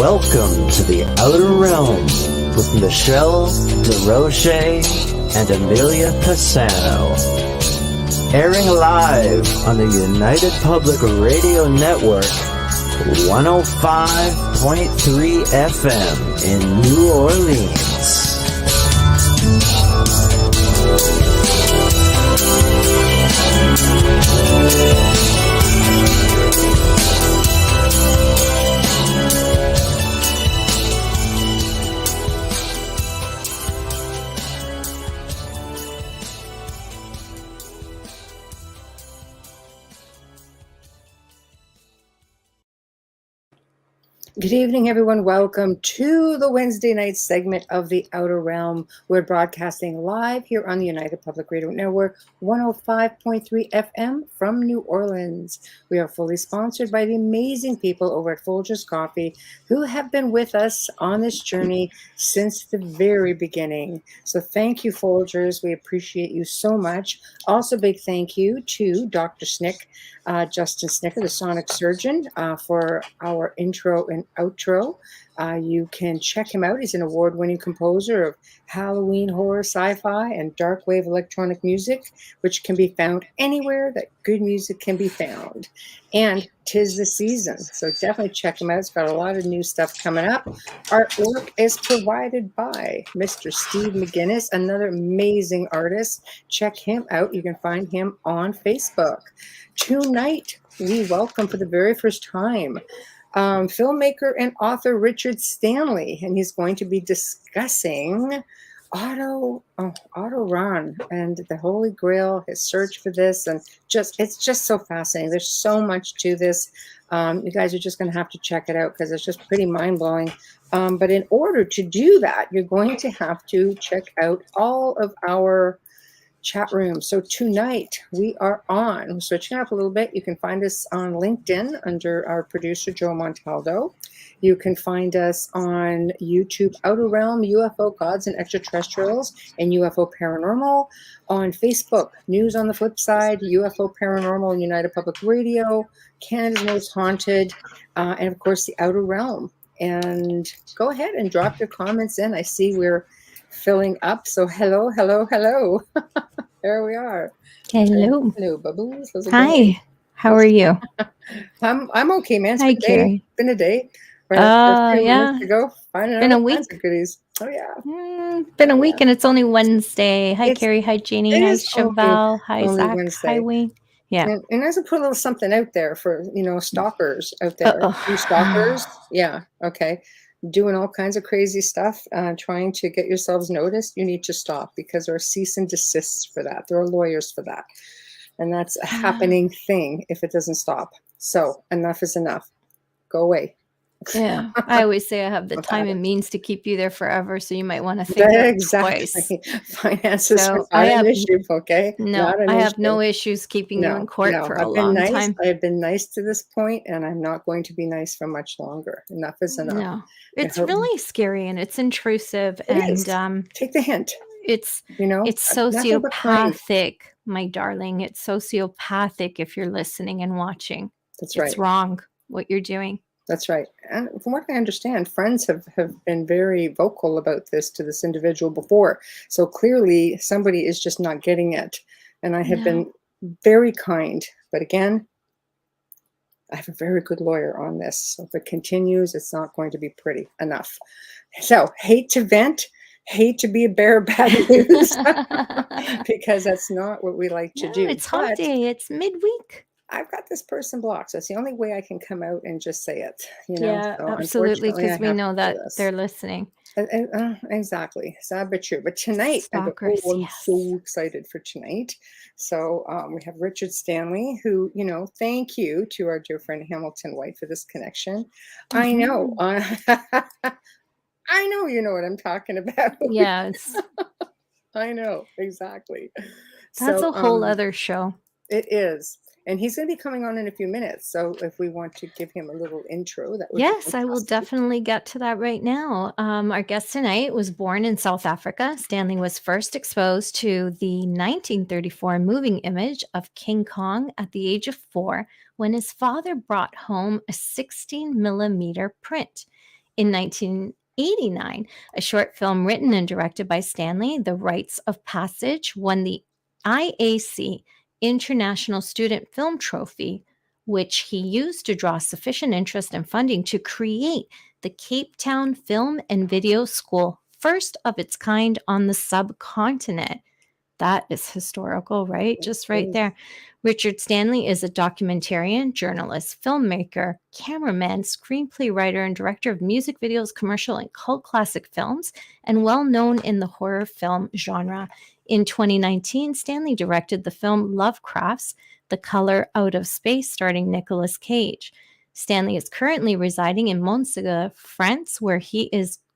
Welcome to the Outer Realm with Michelle DeRoche and Amelia Pisano. Airing live on the United Public Radio Network, 105.3 FM in New Orleans. Good evening, everyone. Welcome to the Wednesday night segment of the Outer Realm. We're broadcasting live here on the United Public Radio Network, 105.3 FM from New Orleans. We are fully sponsored by the amazing people over at Folgers Coffee who have been with us on this journey since the very beginning. So thank you, Folgers. We appreciate you so much. Also, big thank you to Dr. Snick, Justin Snicker, the sonic surgeon, for our intro and outro. You can check him out. He's an award-winning composer of Halloween horror, sci-fi, and dark wave electronic music, which can be found anywhere that good music can be found. And 'tis the season, so definitely check him out. It's got a lot of new stuff coming up. Artwork is provided by Mr. Steve McGinnis, another amazing artist. Check him out. You can find him on Facebook. Tonight, we welcome for the very first time filmmaker and author Richard Stanley, and he's going to be discussing Otto Rahn and the Holy Grail, his search for this, and it's just so fascinating. There's so much to this. You guys are just going to have to check it out because it's just pretty mind-blowing. But in order to do that, you're going to have to check out all of our chat room. So tonight we are on, switching up a little bit. You can find us on LinkedIn under our producer, Joe Montaldo. You can find us on YouTube, Outer Realm, UFO Gods and Extraterrestrials, and UFO Paranormal. On Facebook, News on the Flip Side, UFO Paranormal and United Public Radio, Canada's Most Haunted, and of course the Outer Realm. And go ahead and drop your comments in. I see we're filling up. So hello. There we are. Hello, Bubbles. Hi. How are you? I'm okay, man. It's Hi, been a day. Carrie. Been a day. Yeah. Been a week. Of goodies. Oh yeah. Been a week, and it's only Wednesday. Hi, Carrie. Hi, Jeannie. Hi, Chevelle. Hi, only Zach. Wednesday. Hi, Wayne. Yeah. And I just put a little something out there for stalkers out there. You stalkers? Yeah. Okay. Doing all kinds of crazy stuff, trying to get yourselves noticed, you need to stop because there are cease and desists for that. There are lawyers for that. And that's a happening thing if it doesn't stop. So enough is enough. Go away. Yeah. I always say I have the time and means to keep you there forever, so you might want to think twice. Finances are not an issue, okay? No, I have no issues keeping you in court for a long time. I've been nice to this point, and I'm not going to be nice for much longer. Enough is enough. No, it's really scary and it's intrusive. Take the hint. It's sociopathic, my darling. It's sociopathic if you're listening and watching. That's right. It's wrong what you're doing. That's right. And from what I understand, friends have been very vocal about this to this individual before. So clearly somebody is just not getting it. And I have been very kind. But again, I have a very good lawyer on this. So if it continues, it's not going to be pretty. Enough. So hate to vent. Hate to be a bearer of bad news. Because that's not what we like to do. It's hot day. It's midweek. I've got this person blocked. So it's the only way I can come out and just say it. Yeah, so absolutely, because we know that they're listening. Exactly. Sad but true. But tonight, I'm so excited for tonight. So we have Richard Stanley, who, thank you to our dear friend Hamilton White for this connection. Mm-hmm. I know. I know you know what I'm talking about. Yes. I know. Exactly. That's a whole other show. It is. And he's going to be coming on in a few minutes. So if we want to give him a little intro, that would be fantastic. I will definitely get to that right now. Our guest tonight was born in South Africa. Stanley was first exposed to the 1934 moving image of King Kong at the age of 4 when his father brought home a 16 millimeter print. In 1989, a short film written and directed by Stanley, The Rites of Passage, won the IAC International Student Film Trophy, which he used to draw sufficient interest and funding to create the Cape Town Film and Video School, first of its kind on the subcontinent. That is historical, right? Just right there. Richard Stanley is a documentarian, journalist, filmmaker, cameraman, screenplay writer, and director of music videos, commercial, and cult classic films, and well known in the horror film genre. In 2019, Stanley directed the film Lovecraft's The Color Out of Space, starring Nicolas Cage. Stanley is currently residing in Montségur, France, where he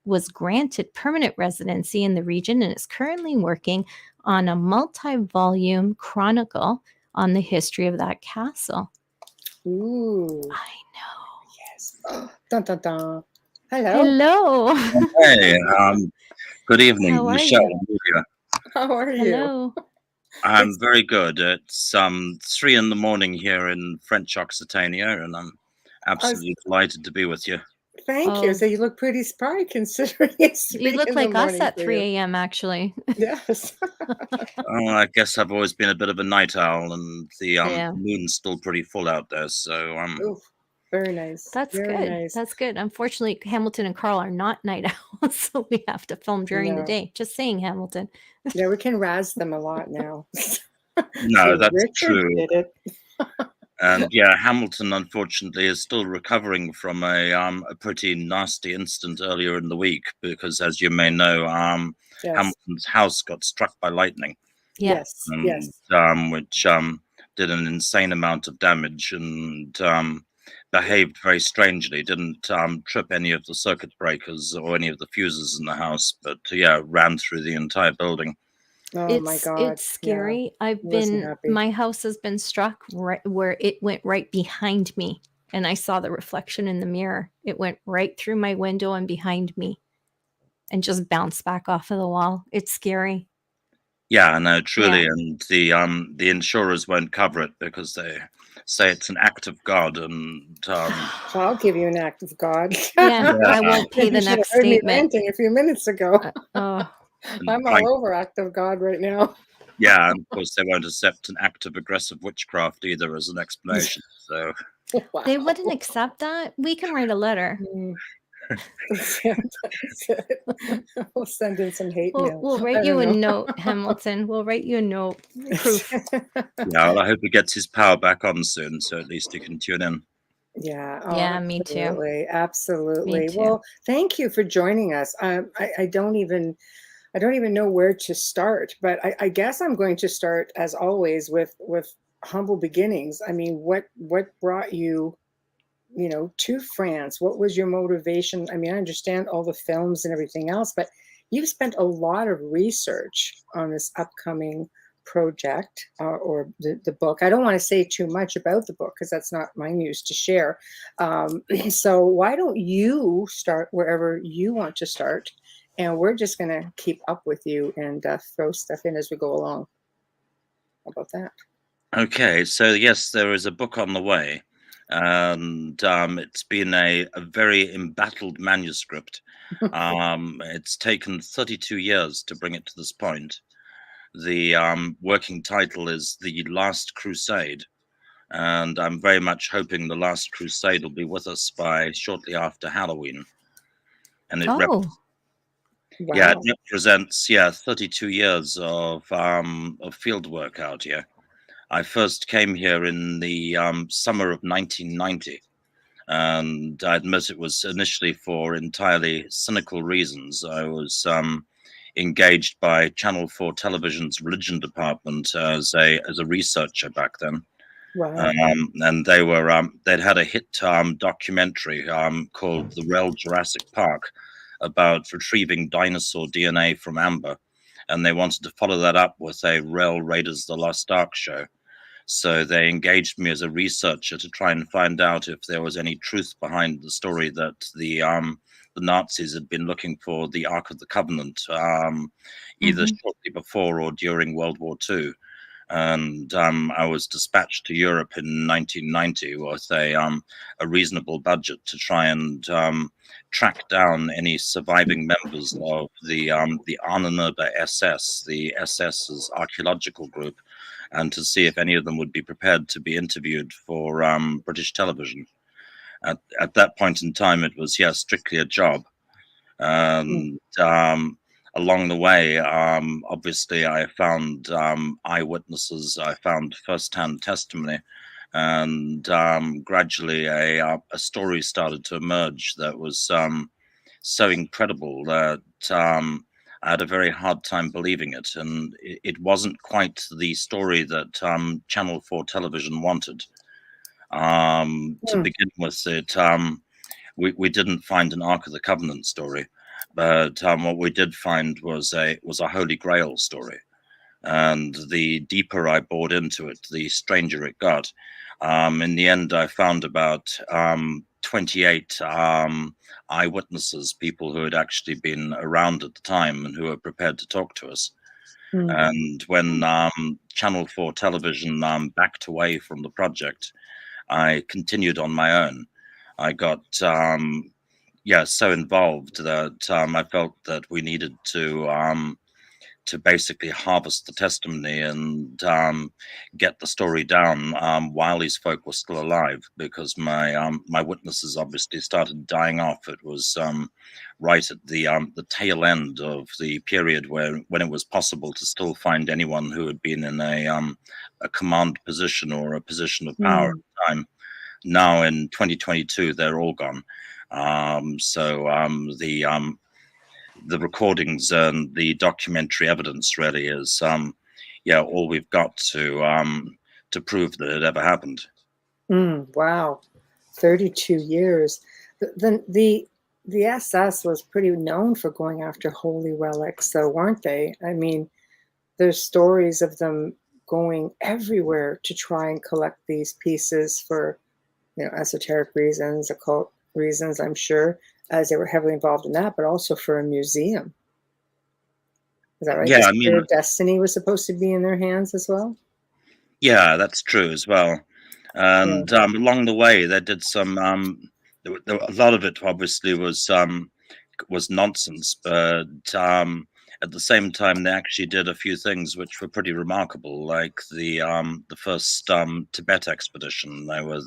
was granted permanent residency in the region and is currently working on a multi-volume chronicle on the history of that castle. Ooh. I know. Yes. Dun, dun, dun. Hello. Hello. Hey, good evening, How are Michelle. you? Amelia. How are you? Hello. I'm very good. It's 3 in the morning here in French Occitania, and I'm absolutely delighted to be with you. Thank you. Oh. So you look pretty spry considering it's 3 You look in like the us morning at for 3 you. a.m. actually. Yes. Oh, I guess I've always been a bit of a night owl, and the Yeah. moon's still pretty full out there. So Oof. Very nice. That's Very good. nice. That's good. Unfortunately, Hamilton and Carl are not night owls, so we have to film during the No. day. Just saying, Hamilton. Yeah, we can razz them a lot now. no, See, that's Richard true. did it. And yeah, Hamilton unfortunately is still recovering from a pretty nasty incident earlier in the week because, as you may know, Yes. Hamilton's house got struck by lightning. Yeah. Yes. And, Yes. which did an insane amount of damage and behaved very strangely. Didn't trip any of the circuit breakers or any of the fuses in the house, but yeah, ran through the entire building. Oh my God. It's scary. wasn't happy. My house has been struck right where it went right behind me, and I saw the reflection in the mirror. It went right through my window and behind me and just bounced back off of the wall. It's scary. Yeah, no, truly, Yeah. and the insurers won't cover it because they say it's an act of God, and So I'll give you an act of God. Yeah, Yeah. I won't pay the You should have next heard me statement. ranting a few minutes ago. Oh, I'm like, all over act of God right now. yeah, and of course they won't accept an act of aggressive witchcraft either as an explanation. So Wow. they wouldn't accept that. We can write a letter. That's it. We'll send in some hate mail. We'll I write you a don't know. note, Hamilton. We'll write you a note. Proof. yeah, well, I hope he gets his power back on soon, so at least he can tune in. Yeah. Yeah, me too. Absolutely. Absolutely. Me too. Well, thank you for joining us. I don't even know where to start, but I guess I'm going to start as always with humble beginnings. I mean, what brought you to France? What was your motivation? I mean, I understand all the films and everything else, but you've spent a lot of research on this upcoming project or the book. I don't want to say too much about the book because that's not my news to share. So why don't you start wherever you want to start? And we're just going to keep up with you and throw stuff in as we go along. How about that? Okay, so yes, there is a book on the way, and it's been a very embattled manuscript. It's taken 32 years to bring it to this point. The working title is The Last Crusade, and I'm very much hoping The Last Crusade will be with us by shortly after Halloween. And it yeah, it represents 32 years of field work out here. I first came here in the summer of 1990, and I admit it was initially for entirely cynical reasons. I was engaged by Channel 4 Television's religion department as a researcher back then. Wow. And they were they'd had a hit documentary called The Real Jurassic Park about retrieving dinosaur DNA from amber, and they wanted to follow that up with a Rail Raiders the Lost Ark show. So they engaged me as a researcher to try and find out if there was any truth behind the story that the Nazis had been looking for the Ark of the Covenant, either shortly before or during World War II. And I was dispatched to Europe in 1990 with a reasonable budget to try and track down any surviving members of the Arnhenberger SS, the SS's archaeological group, and to see if any of them would be prepared to be interviewed for British television. At that point in time, it was strictly a job, and along the way, obviously, I found eyewitnesses, I found first-hand testimony, and gradually a story started to emerge that was so incredible that I had a very hard time believing it, and it wasn't quite the story that Channel 4 television wanted. To begin with, we didn't find an Ark of the Covenant story, but what we did find was a Holy Grail story. And the deeper I bored into it, the stranger it got. In the end, I found about 28 eyewitnesses, people who had actually been around at the time and who were prepared to talk to us. And when Channel 4 television backed away from the project, I continued on my own. I got so involved that I felt that we needed to basically harvest the testimony and get the story down while these folk were still alive, because my witnesses obviously started dying off. It was right at the tail end of the period when it was possible to still find anyone who had been in a command position or a position of power at the time. Now in 2022, they're all gone. The recordings and the documentary evidence really is all we've got to prove that it ever happened. Wow, 32 years. The SS was pretty known for going after holy relics, though, weren't they? I mean, there's stories of them going everywhere to try and collect these pieces for, esoteric reasons, occult reasons, I'm sure, as they were heavily involved in that, but also for a museum. Is that right? Yeah, Their destiny was supposed to be in their hands as well? Yeah, that's true as well. And along the way, they did some, a lot of it obviously was nonsense, but at the same time, they actually did a few things which were pretty remarkable, like the first Tibet expedition. They were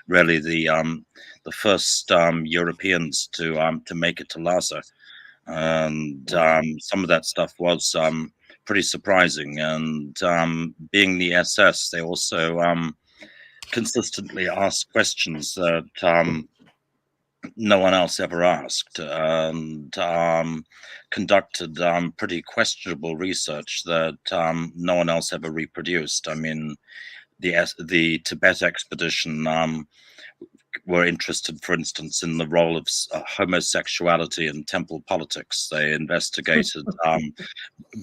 really the first Europeans to make it to Lhasa, and some of that stuff was pretty surprising. And being the SS, they also consistently asked questions that no one else ever asked, and conducted pretty questionable research that no one else ever reproduced. I mean, the Tibet expedition were interested, for instance, in the role of homosexuality in temple politics. They investigated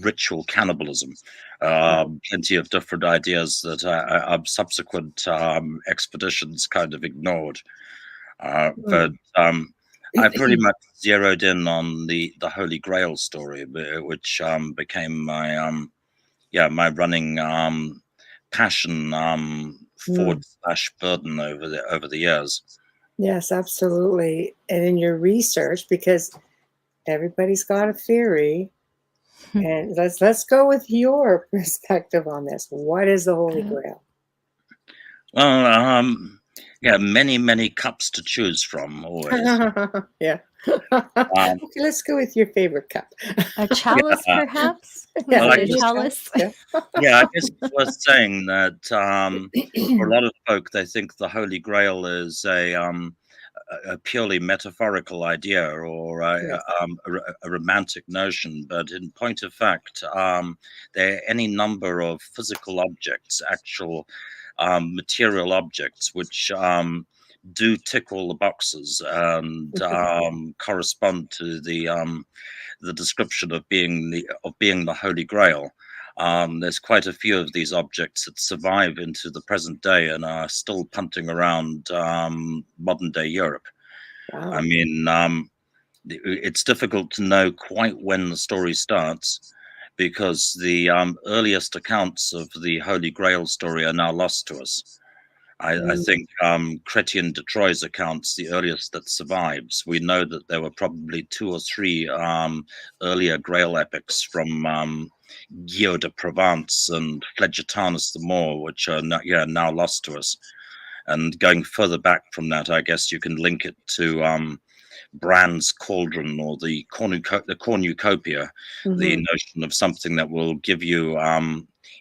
ritual cannibalism, plenty of different ideas that subsequent expeditions kind of ignored. But I pretty much zeroed in on the Holy Grail story, which became my my running passion / burden over the years. Yes, absolutely. And in your research, because everybody's got a theory, and let's go with your perspective on this. What is the Holy Grail? Well, many cups to choose from, always. Yeah. Okay, let's go with your favorite cup. A chalice, perhaps? Yeah, like a this. chalice. Yeah, I guess it's worth saying that for a lot of folk, they think the Holy Grail is a purely metaphorical idea or a romantic notion, but in point of fact, there are any number of physical objects, actual material objects, which do tick all the boxes and correspond to the description of being the Holy Grail. There's quite a few of these objects that survive into the present day and are still punting around modern day Europe. Wow. I mean, it's difficult to know quite when the story starts, because the earliest accounts of the Holy Grail story are now lost to us. I think Chrétien de Troyes accounts the earliest that survives. We know that there were probably 2 or 3 earlier Grail epics from Guillaume de Provence and Flegetanus the Moor, which are now lost to us. And going further back from that, I guess you can link it to Brand's Cauldron or the cornucopia, the notion of something that will give you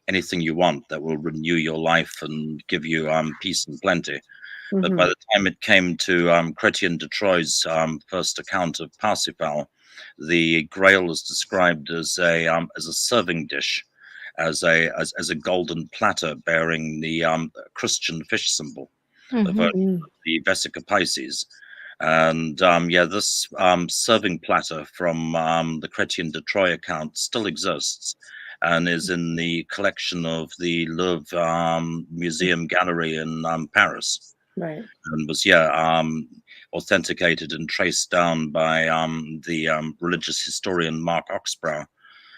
anything you want, that will renew your life and give you peace and plenty. But by the time it came to Chrétien de Troyes' first account of Parsifal, the Grail is described as a serving dish, as a golden platter bearing the Christian fish symbol, the version of the Vesica Pisces. And this serving platter from the Chrétien de Troyes account still exists and is in the collection of the Louvre Museum Gallery in Paris. Right. And was authenticated and traced down by the religious historian Mark Oxbrow.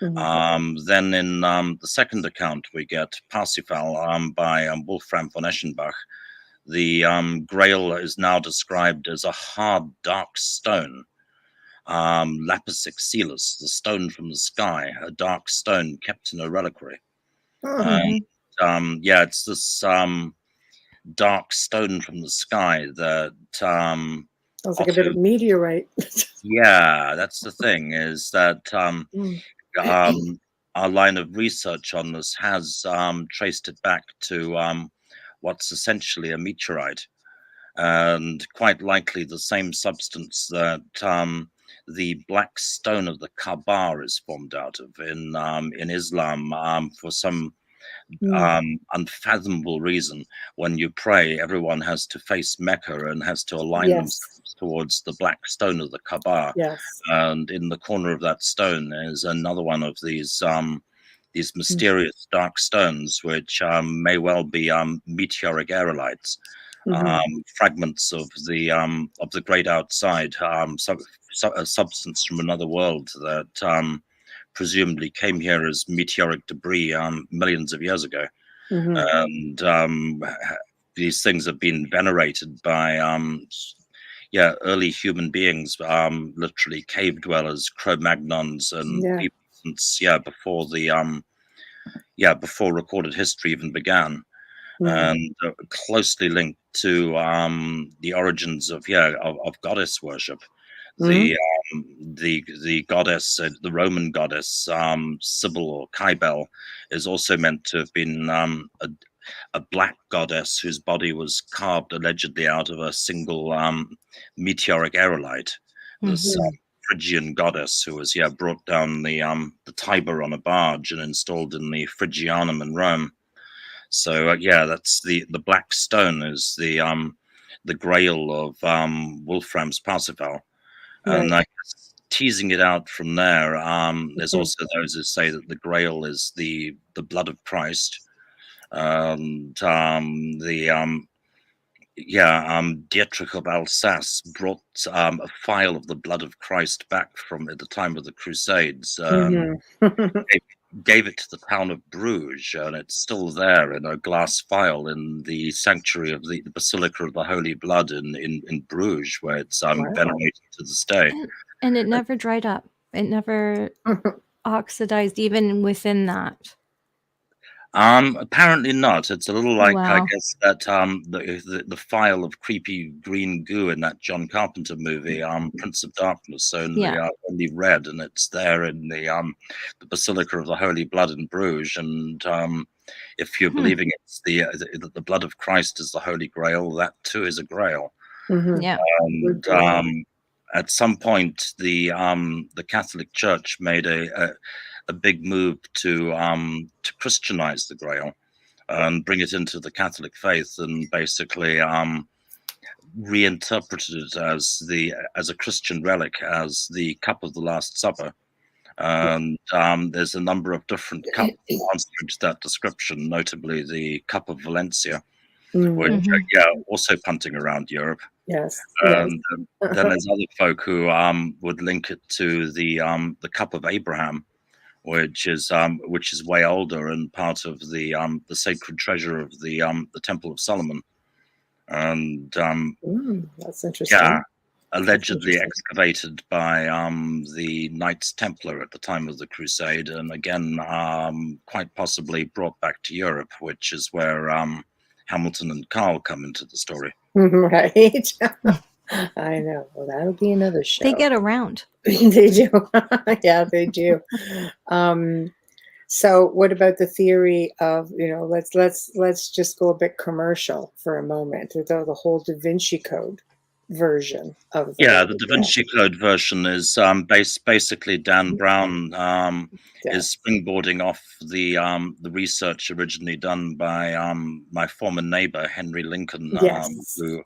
Then in the second account we get Parsifal by Wolfram von Eschenbach. The Grail is now described as a hard, dark stone, lapis exilus, the stone from the sky, a dark stone kept in a reliquary. It's this dark stone from the sky that sounds like a bit of meteorite. Yeah, that's the thing, is that our line of research on this has traced it back to what's essentially a meteorite, and quite likely the same substance that the black stone of the Kaaba is formed out of in Islam. For some unfathomable reason, when you pray, everyone has to face Mecca and has to align themselves towards the black stone of the Kaaba. And in the corner of that stone is another one of these mysterious dark stones, which may well be meteoric aerolites, fragments of the great outside, a substance from another world that presumably came here as meteoric debris millions of years ago. And these things have been venerated by early human beings, literally cave dwellers, Cro-Magnons, and people since before the before recorded history even began. And closely linked to the origins of goddess worship. The goddess, the Roman goddess Sybil or Cybele, is also meant to have been a black goddess whose body was carved allegedly out of a single meteoric aerolite. This Phrygian goddess who was brought down the Tiber on a barge and installed in the Phrygianum in Rome. So that's the black stone is the Grail of Wolfram's Parsifal. And I guess teasing it out from there, there's also those who say that the Grail is the blood of Christ. And Dietrich of Alsace brought a phial of the blood of Christ back from at the time of the Crusades. Gave it to the town of Bruges, and it's still there in a glass phial in the sanctuary of the Basilica of the Holy Blood in Bruges, where it's venerated to this day. And it never dried up. It never oxidized even within that. Apparently not. It's a little like I guess that the phial of creepy green goo in that John Carpenter movie, Prince of Darkness, only red, and it's there in the Basilica of the Holy Blood in Bruges. And if you're believing it's the blood of Christ is the Holy Grail, that too is a Grail. And at some point, the Catholic Church made a big move to Christianize the Grail and bring it into the Catholic faith, and basically reinterpreted it as a Christian relic, as the cup of the Last Supper. And there's a number of different cups answering to that description, notably the Cup of Valencia, which also punting around Europe. And then there's other folk who would link it to the Cup of Abraham, which is way older and part of the sacred treasure of the Temple of Solomon. and That's interesting. yeah, allegedly excavated by the Knights Templar at the time of the Crusade, and again quite possibly brought back to Europe, which is where Hamilton and Carl come into the story. Right. I know. Well, that'll be another show. They get around. They do. Yeah, they do. So what about the theory of, let's just go a bit commercial for a moment. The whole Da Vinci Code version of the Da Vinci Code version is basically Dan Brown is springboarding off the research originally done by my former neighbor Henry Lincoln, who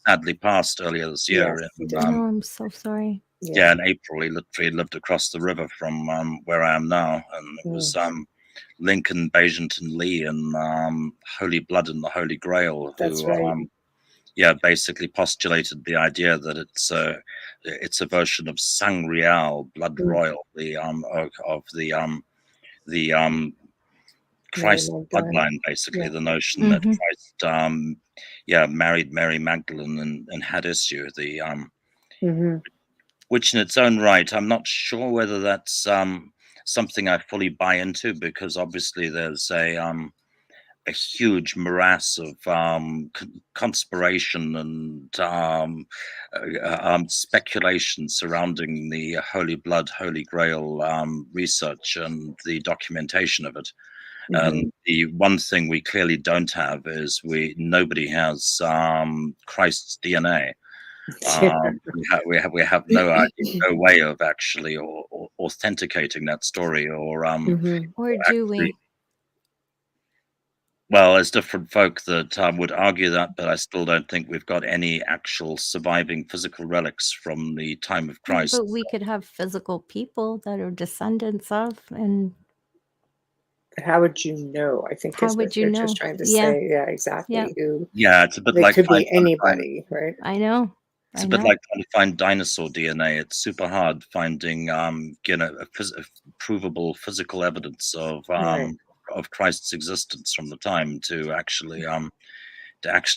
sadly passed earlier this year. Oh, I'm so sorry. Yeah, in April. He literally lived across the river from where I am now, and it was Lincoln, Basinton Lee, and Holy Blood and the Holy Grail, who basically postulated the idea that it's a version of Sangreal, Blood Royal, of the Christ bloodline, basically the notion that Christ married Mary Magdalene and had issue. Which in its own right, I'm not sure whether that's something I fully buy into, because obviously there's a huge morass of conspiration and speculation surrounding the Holy Blood, Holy Grail research and the documentation of it. And the one thing we clearly don't have is nobody has Christ's DNA. We have no idea, no way of actually or authenticating that story, or do we? Well, there's different folk that would argue that, but I still don't think we've got any actual surviving physical relics from the time of Christ. But we could have physical people that are descendants of, and how would you know? I think how would you know? Just trying to say, exactly. It's a bit like could be anybody, right? I know. It's a bit like trying to find dinosaur DNA. It's super hard finding, provable physical evidence of Christ's existence from the time to actually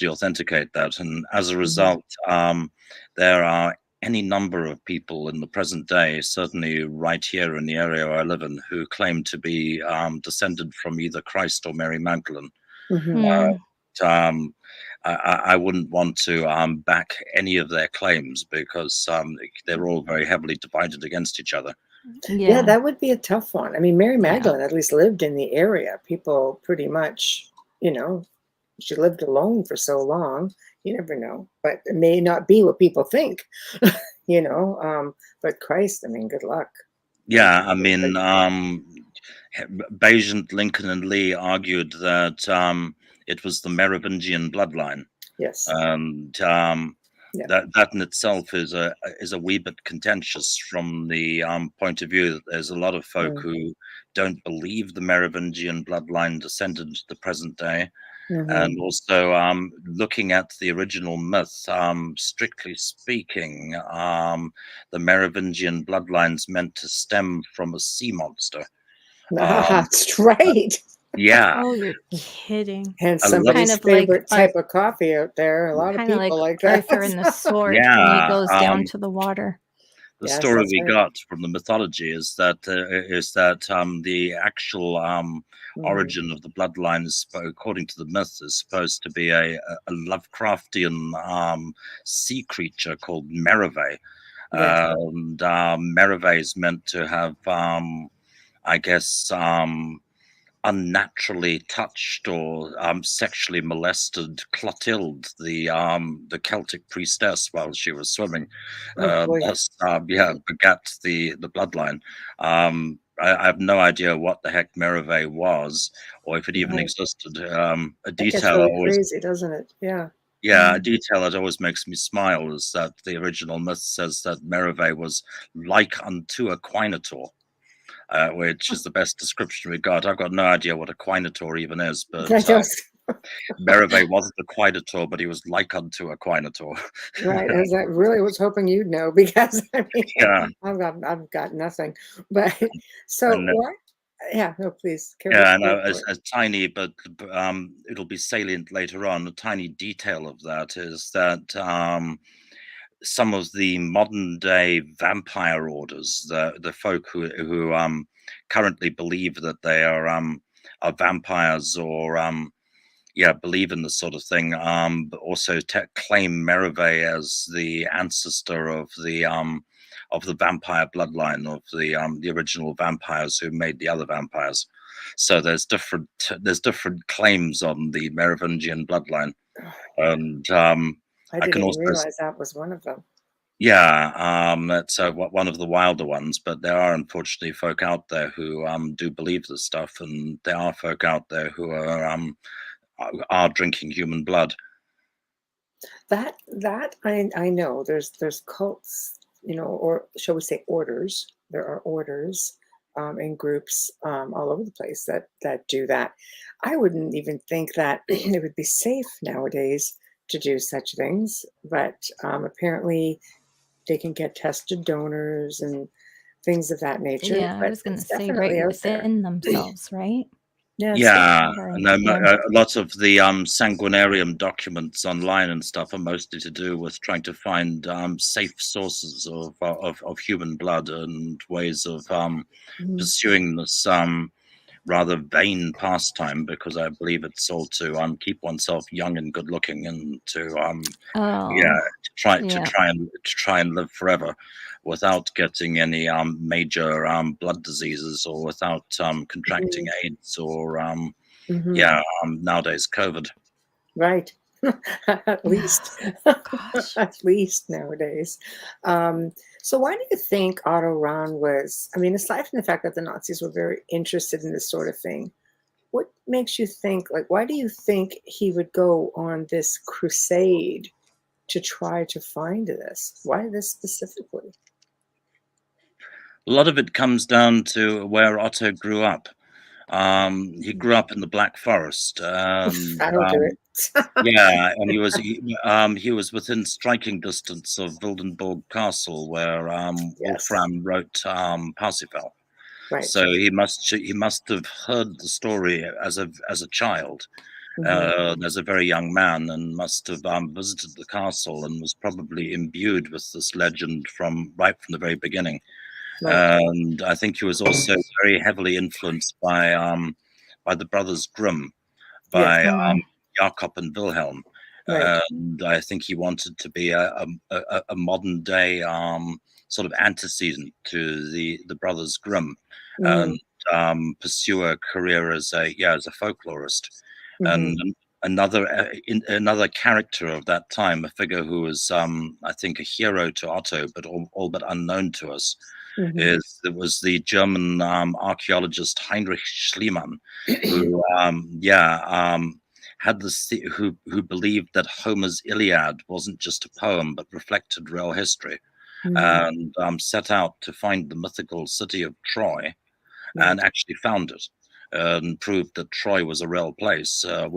authenticate that. And as a result, there are any number of people in the present day, certainly right here in the area I live in, who claim to be descended from either Christ or Mary Magdalene. I wouldn't want to back any of their claims, because they're all very heavily divided against each other. Yeah, that would be a tough one. I mean, Mary Magdalene at least lived in the area. People pretty much, she lived alone for so long. You never know, but it may not be what people think, but Christ, I mean, good luck. Yeah, I mean, Bayesian, Lincoln, and Lee argued that it was the Merovingian bloodline. Yes. And that in itself is a wee bit contentious from the point of view that there's a lot of folk who don't believe the Merovingian bloodline descended to the present day. And also looking at the original myth, strictly speaking, the Merovingian bloodline's meant to stem from a sea monster. That's right. Yeah. Oh, you're kidding. And somebody's favorite type of coffee out there. A lot of people like that. Arthur and the sword when he goes down to the water. The story we got from the mythology is that the actual origin of the bloodline is, according to the myth, is supposed to be a Lovecraftian sea creature called Merivale. And Merivale is meant to have, unnaturally touched or sexually molested Clotilde, the Celtic priestess, while she was swimming. Thus, begat the bloodline. I have no idea what the heck Merivale was, or if it even existed. A detail always crazy, doesn't it? Yeah. Yeah, a detail that always makes me smile is that the original myth says that Merivale was like unto a quinator. Which is the best description we got. I've got no idea what a quinator even is, but Merivale wasn't a quinator, but he was like unto a quinator. Right, as I really was hoping you'd know, because I've got nothing. But so what? Yeah, no, please. Yeah, I know, Go for it. a tiny, but it'll be salient later on. A tiny detail of that is that some of the modern day vampire orders, the folk who currently believe that they are vampires or yeah, believe in this sort of thing, but also claim Merave as the ancestor of the vampire bloodline of the original vampires who made the other vampires. So there's different claims on the Merovingian bloodline, and I I can didn't also realize that was one of them. yeah, that's one of the wilder ones, but there are unfortunately folk out there who do believe this stuff, and there are folk out there who are drinking human blood. That I know. There's cults, or shall we say orders. There are orders and groups all over the place that do that. I wouldn't even think that it would be safe nowadays to do such things, but apparently they can get tested donors and things of that nature. Yeah, I But was gonna it's say right definitely out there. within themselves, right? Yeah, it's Yeah, Very, and then yeah. a lot of the sanguinarium documents online and stuff are mostly to do with trying to find safe sources of human blood and ways of Mhm. pursuing this rather vain pastime, because I believe it's all to keep oneself young and good looking, and to yeah, Oh, yeah. to try and live forever without getting any major blood diseases, or without contracting Mhm. AIDS, or Mhm. yeah, nowadays COVID. Right. At least. Gosh. At least nowadays. Um, so why do you think Otto Rahn was, I mean, aside from the fact that the Nazis were very interested in this sort of thing, what makes you think, like, why do you think he would go on this crusade to try to find this? Why this specifically? A lot of it comes down to where Otto grew up. He grew up in the Black Forest, and That'll do it. yeah, and he was within striking distance of Wildenborg Castle, where Yes. Wolfram wrote Parsifal. Right. So he must have heard the story as a child, Hmm. as a very young man, and must have visited the castle, and was probably imbued with this legend from right from the very beginning. Right. And I think he was also very heavily influenced by the brothers Grimm, Yes. by Mm, Jakob and Wilhelm. Right. And I think he wanted to be a modern day sort of antecedent to the brothers Grimm, Hmm. and pursue a career as a folklorist. Hmm. And another character of that time, a figure who was I think a hero to Otto, but all but unknown to us, Hmm. is it was the German archaeologist Heinrich Schliemann, who had this who believed that Homer's Iliad wasn't just a poem but reflected real history, Hmm. and set out to find the mythical city of Troy, and Right. actually found it, and proved that Troy was a real place, Yes.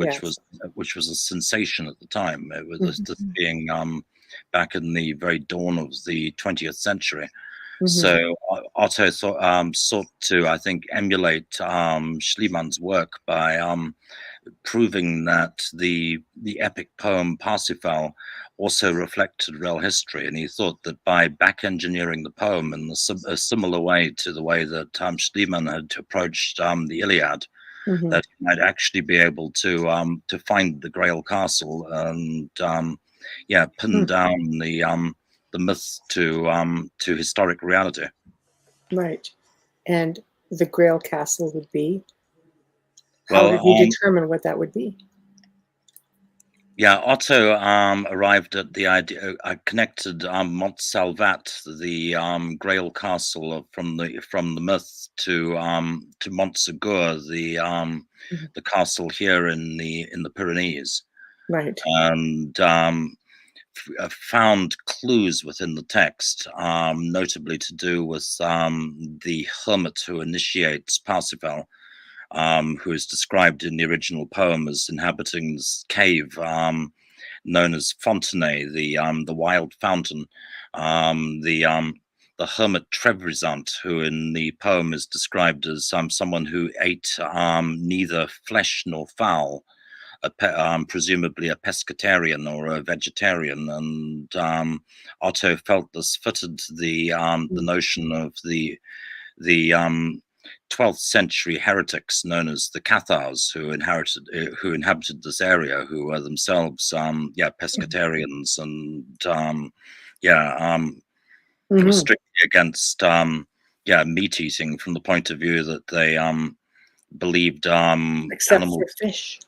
which was a sensation at the time. It was this Hmm. being back in the very dawn of the 20th century. Hmm. So Otto sought to, I think, emulate Schliemann's work by proving that the epic poem Parsifal also reflected real history, and he thought that by back engineering the poem in a similar way to the way that Schliemann had approached the Iliad, Hmm. that he might actually be able to find the Grail Castle, and pin down the myth to historic reality. Right. And the Grail Castle would be? How Well, did he determine what that would be? yeah, Otto arrived at the idea. I connected Montsalvat, the Grail Castle from the myth, to Montsegur, Mhm. the castle here in the Pyrenees, Right. and found clues within the text, notably to do with the hermit who initiates Parsifal, who is described in the original poem as inhabiting this cave known as Fontenay, the wild fountain, the hermit Trevisan, who in the poem is described as someone who ate neither flesh nor fowl, presumably a pescatarian or a vegetarian, and Otto felt this fitted the notion of the 12th century heretics known as the Cathars, who inhabited this area, who were themselves pescatarians and it was strictly against meat eating from the point of view that they believed except animal for fish.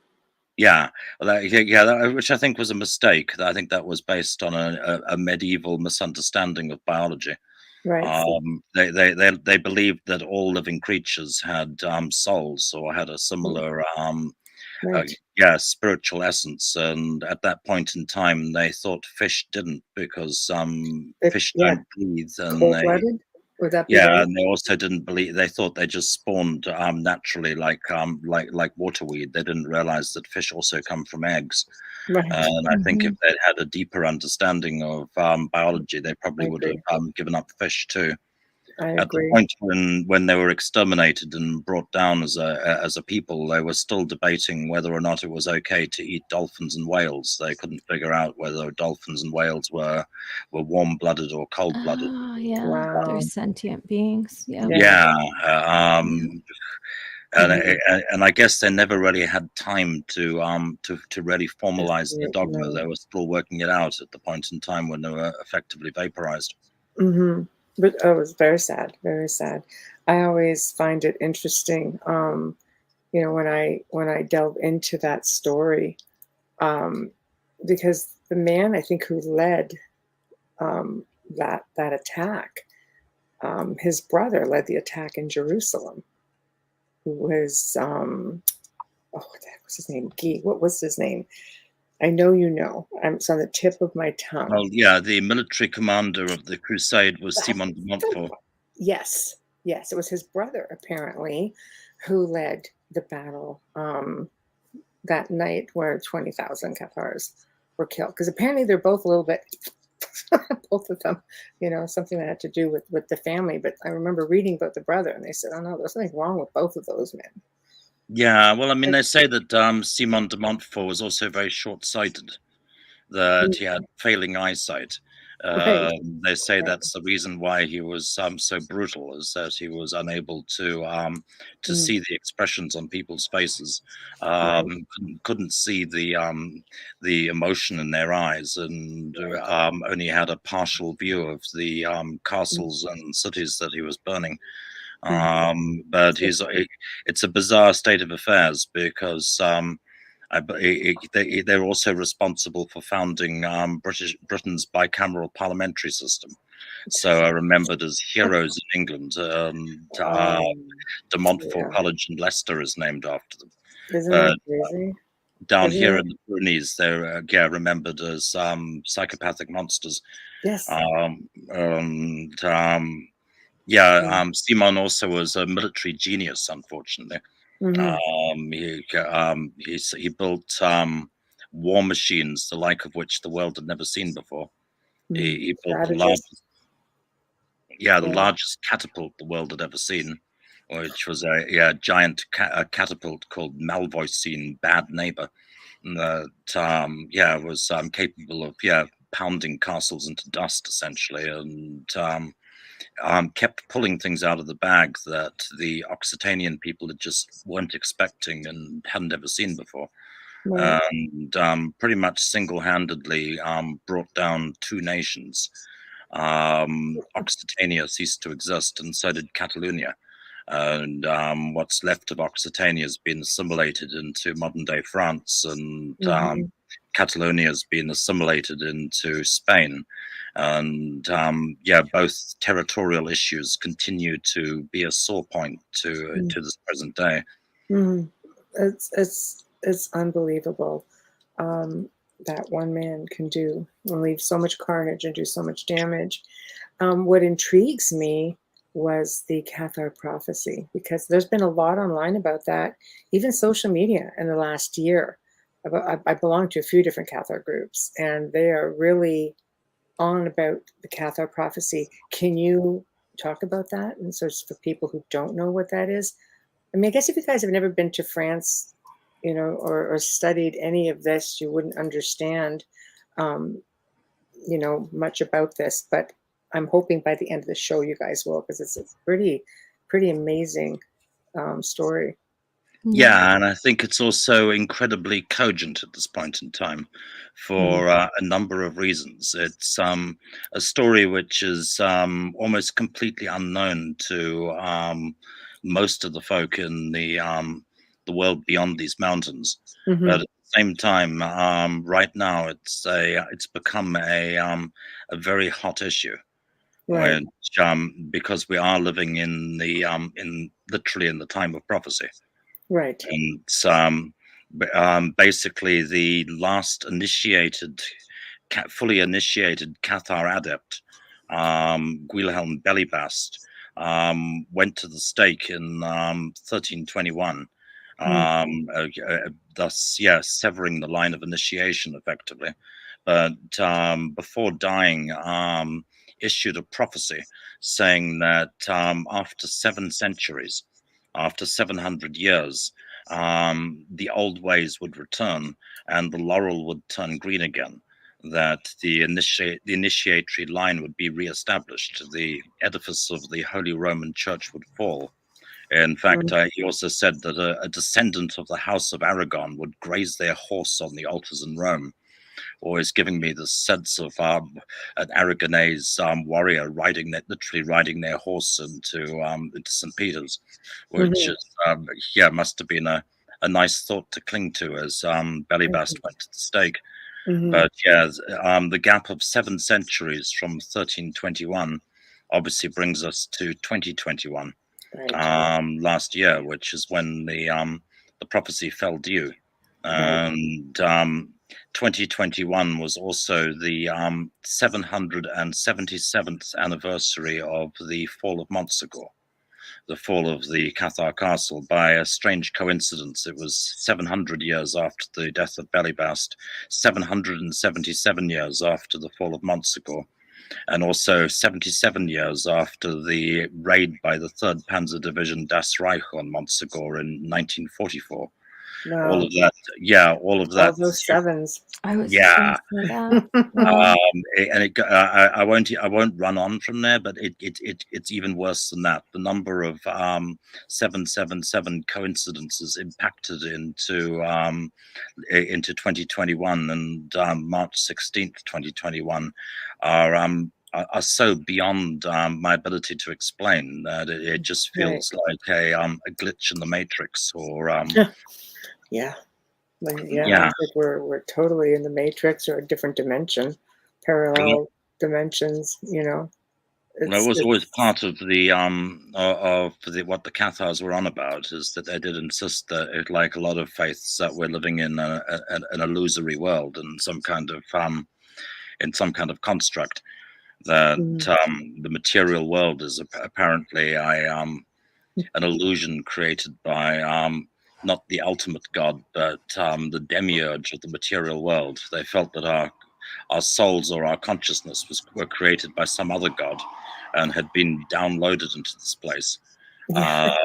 which I think was a mistake. I think that was based on a medieval misunderstanding of biology. Right. They believed that all living creatures had souls or had a similar spiritual essence, and at that point in time they thought fish didn't, because fish don't breathe, and cold-blooded? Would that be right? and they also didn't believe. They thought they just spawned naturally, like waterweed. They didn't realize that fish also come from eggs. Right. And I think if they'd had a deeper understanding of biology, they probably would have given up fish too. At the point when they were exterminated and brought down as a people, they were still debating whether or not it was okay to eat dolphins and whales. They couldn't figure out whether dolphins and whales were warm-blooded or cold-blooded. Oh, yeah. Wow. They're sentient beings. And I guess they never really had time to really formalize the dogma. No. They were still working it out at the point in time when they were effectively vaporized. But it was very sad, very sad. I always find it interesting, when I delve into that story, because the man, I think, who led that attack, his brother led the attack in Jerusalem, who was what the heck was his name? What was his name? I know you know. It's on the tip of my tongue. Well, yeah, the military commander of the crusade was Simon de Montfort. Yes, it was his brother, apparently, who led the battle that night where 20,000 Cathars were killed. Because apparently they're both a little bit, both of them, something that had to do with the family. But I remember reading about the brother, and they said, oh no, there's something wrong with both of those men. Yeah, well, I mean, they say that Simon de Montfort was also very short-sighted, that he had failing eyesight. They say that's the reason why he was so brutal, is that he was unable to see the expressions on people's faces, couldn't see the emotion in their eyes, and only had a partial view of the castles and cities that he was burning. But it's a bizarre state of affairs, because they're also responsible for founding Britain's bicameral parliamentary system. So are remembered as heroes in England. De Montfort College in Leicester is named after them. Isn't that crazy? Down here in the Pyrenees, they're remembered as psychopathic monsters. Yes. Simon also was a military genius, unfortunately. He built war machines, the like of which the world had never seen before. He built the largest catapult the world had ever seen, which was a giant catapult called Malvoisin, Bad Neighbor, that was capable of pounding castles into dust, essentially, and kept pulling things out of the bag that the Occitanian people just weren't expecting and hadn't ever seen before. And pretty much single-handedly brought down two nations. Occitania ceased to exist, and so did Catalonia. And what's left of Occitania has been assimilated into modern-day France, and Catalonia has been assimilated into Spain. And both territorial issues continue to be a sore point to this present day. It's unbelievable that one man can do and leave so much carnage and do so much damage. What intrigues me was the Cathar prophecy, because there's been a lot online about that, even social media in the last year. I belong to a few different Cathar groups, and they are really on about the Cathar prophecy. Can you talk about that? And so it's for people who don't know what that is. I mean, I guess if you guys have never been to France, or studied any of this, you wouldn't understand, um, much about this. But I'm hoping by the end of the show, you guys will, because it's a pretty amazing story. Yeah, and I think it's also incredibly cogent at this point in time for a number of reasons. It's a story which is almost completely unknown to most of the folk in the world beyond these mountains. But at the same time, right now it's become a very hot issue. Right. Which, because we are living in literally in the time of prophecy. Right. And basically the last fully initiated Cathar adept, Wilhelm Bellybast, went to the stake in 1321, thus, severing the line of initiation effectively. But before dying, issued a prophecy saying that after 7 centuries, after 700 years, the old ways would return and the laurel would turn green again, that the initiatory line would be reestablished, the edifice of the Holy Roman Church would fall. In fact, he also said that a descendant of the House of Aragon would graze their horse on the altars in Rome, always giving me the sense of an Aragonese warrior literally riding their horse into St. Peter's, which is, must have been a nice thought to cling to as Bellybast went to the stake. But the gap of 7 centuries from 1321 obviously brings us to 2021, last year, which is when the prophecy fell due. And 2021 was also the 777th anniversary of the fall of Montsegur, the fall of the Cathar castle. By a strange coincidence, it was 700 years after the death of Bellybast, 777 years after the fall of Montsegur, and also 77 years after the raid by the 3rd Panzer Division Das Reich on Montsegur in 1944. Wow. All of that, all of that. All those sevens. I was gonna say that. And I won't run on from there, but it's even worse than that. The number of 777 coincidences impacted into 2021 and March 16th, 2021 are so beyond my ability to explain that it just feels like a glitch in the matrix, or yeah. It's like we're totally in the matrix, or a different dimension, parallel dimensions. It was always part of the what the Cathars were on about, is that they did insist that, like a lot of faiths, that we're living in an illusory world, and some kind of construct, that the material world is apparently an illusion created by not the ultimate God, but the demiurge of the material world. They felt that our souls or our consciousness were created by some other God and had been downloaded into this place. I